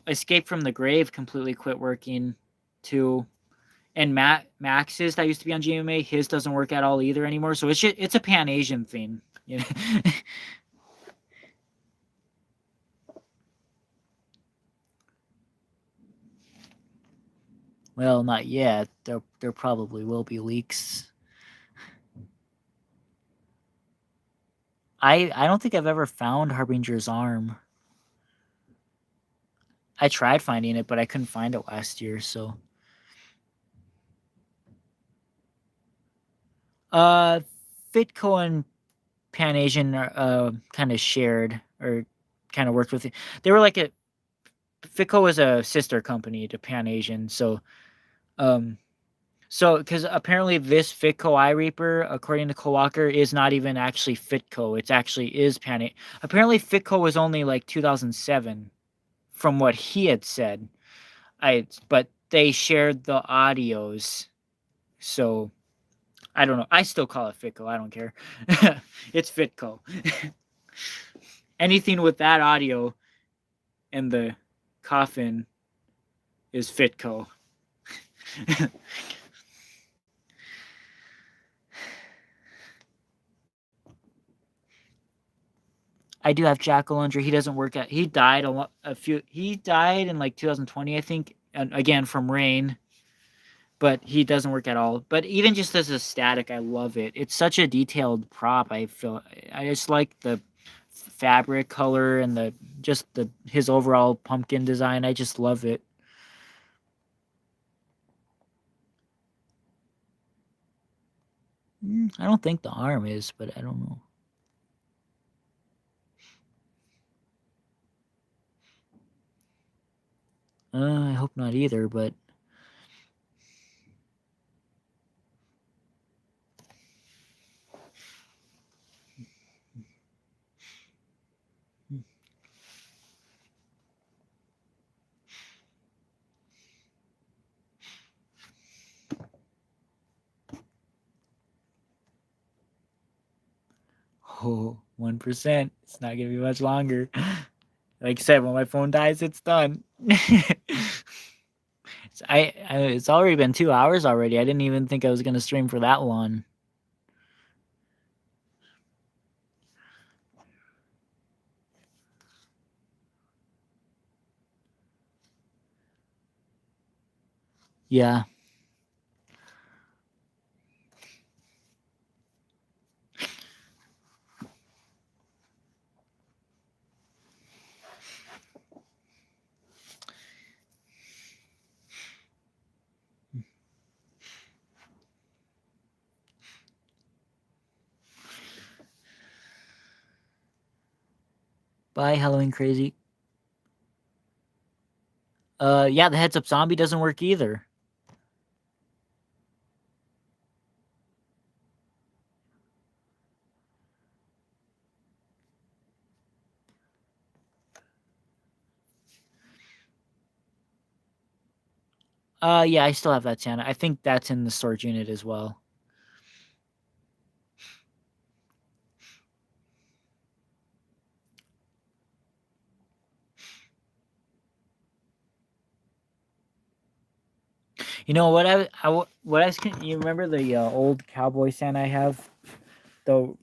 Escape from the Grave completely quit working too. And Max's that used to be on GMA, his doesn't work at all either anymore. So it's a Pan Asian thing. You know? Well, not yet. There probably will be leaks. I don't think I've ever found Harbinger's arm. I tried finding it, but I couldn't find it last year. So, uh, Fitco and Pan Asian are kind of shared or kind of worked with it. They were like Fitco was a sister company to Pan Asian, so So, because apparently this Fitco eye Reaper, according to Coworker, is not even actually Fitco. It's actually is Panic. Apparently, Fitco was only like 2007, from what he had said. But they shared the audios, so I don't know. I still call it Fitco. I don't care. It's Fitco. Anything with that audio and the coffin is Fitco. I do have Jack O'Lundra. He doesn't work at. He died He died in like 2020, I think. And again from rain, but he doesn't work at all. But even just as a static, I love it. It's such a detailed prop. I just like the fabric color and his overall pumpkin design. I just love it. I don't think the arm is, but I don't know. I hope not either, but oh, 1%. It's not gonna be much longer. Like I said, when my phone dies, it's done. It's already been 2 hours already. I didn't even think I was gonna stream for that long. Yeah. Bye, Halloween Crazy. Yeah, the heads up zombie doesn't work either. Yeah, I still have that Santa. I think that's in the storage unit as well. You know what you remember the old cowboy Santa I have?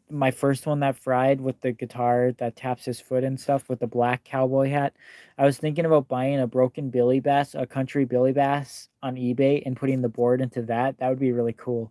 My first one that fried with the guitar that taps his foot and stuff with the black cowboy hat. I was thinking about buying a broken Billy Bass, a country Billy Bass on eBay and putting the board into that. That would be really cool.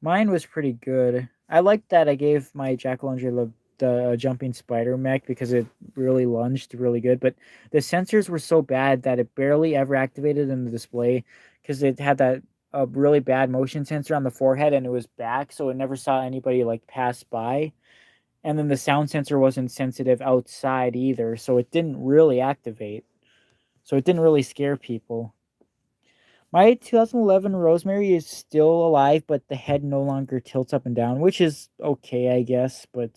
Mine was pretty good. I liked that I gave my Jack O'Lundra the jumping spider mech because it really lunged really good, but the sensors were so bad that it barely ever activated in the display because it had that a really bad motion sensor on the forehead and it was back, so it never saw anybody like pass by. And then the sound sensor wasn't sensitive outside either, so it didn't really activate. So it didn't really scare people. My 2011 Rosemary is still alive, but the head no longer tilts up and down, which is okay, I guess. But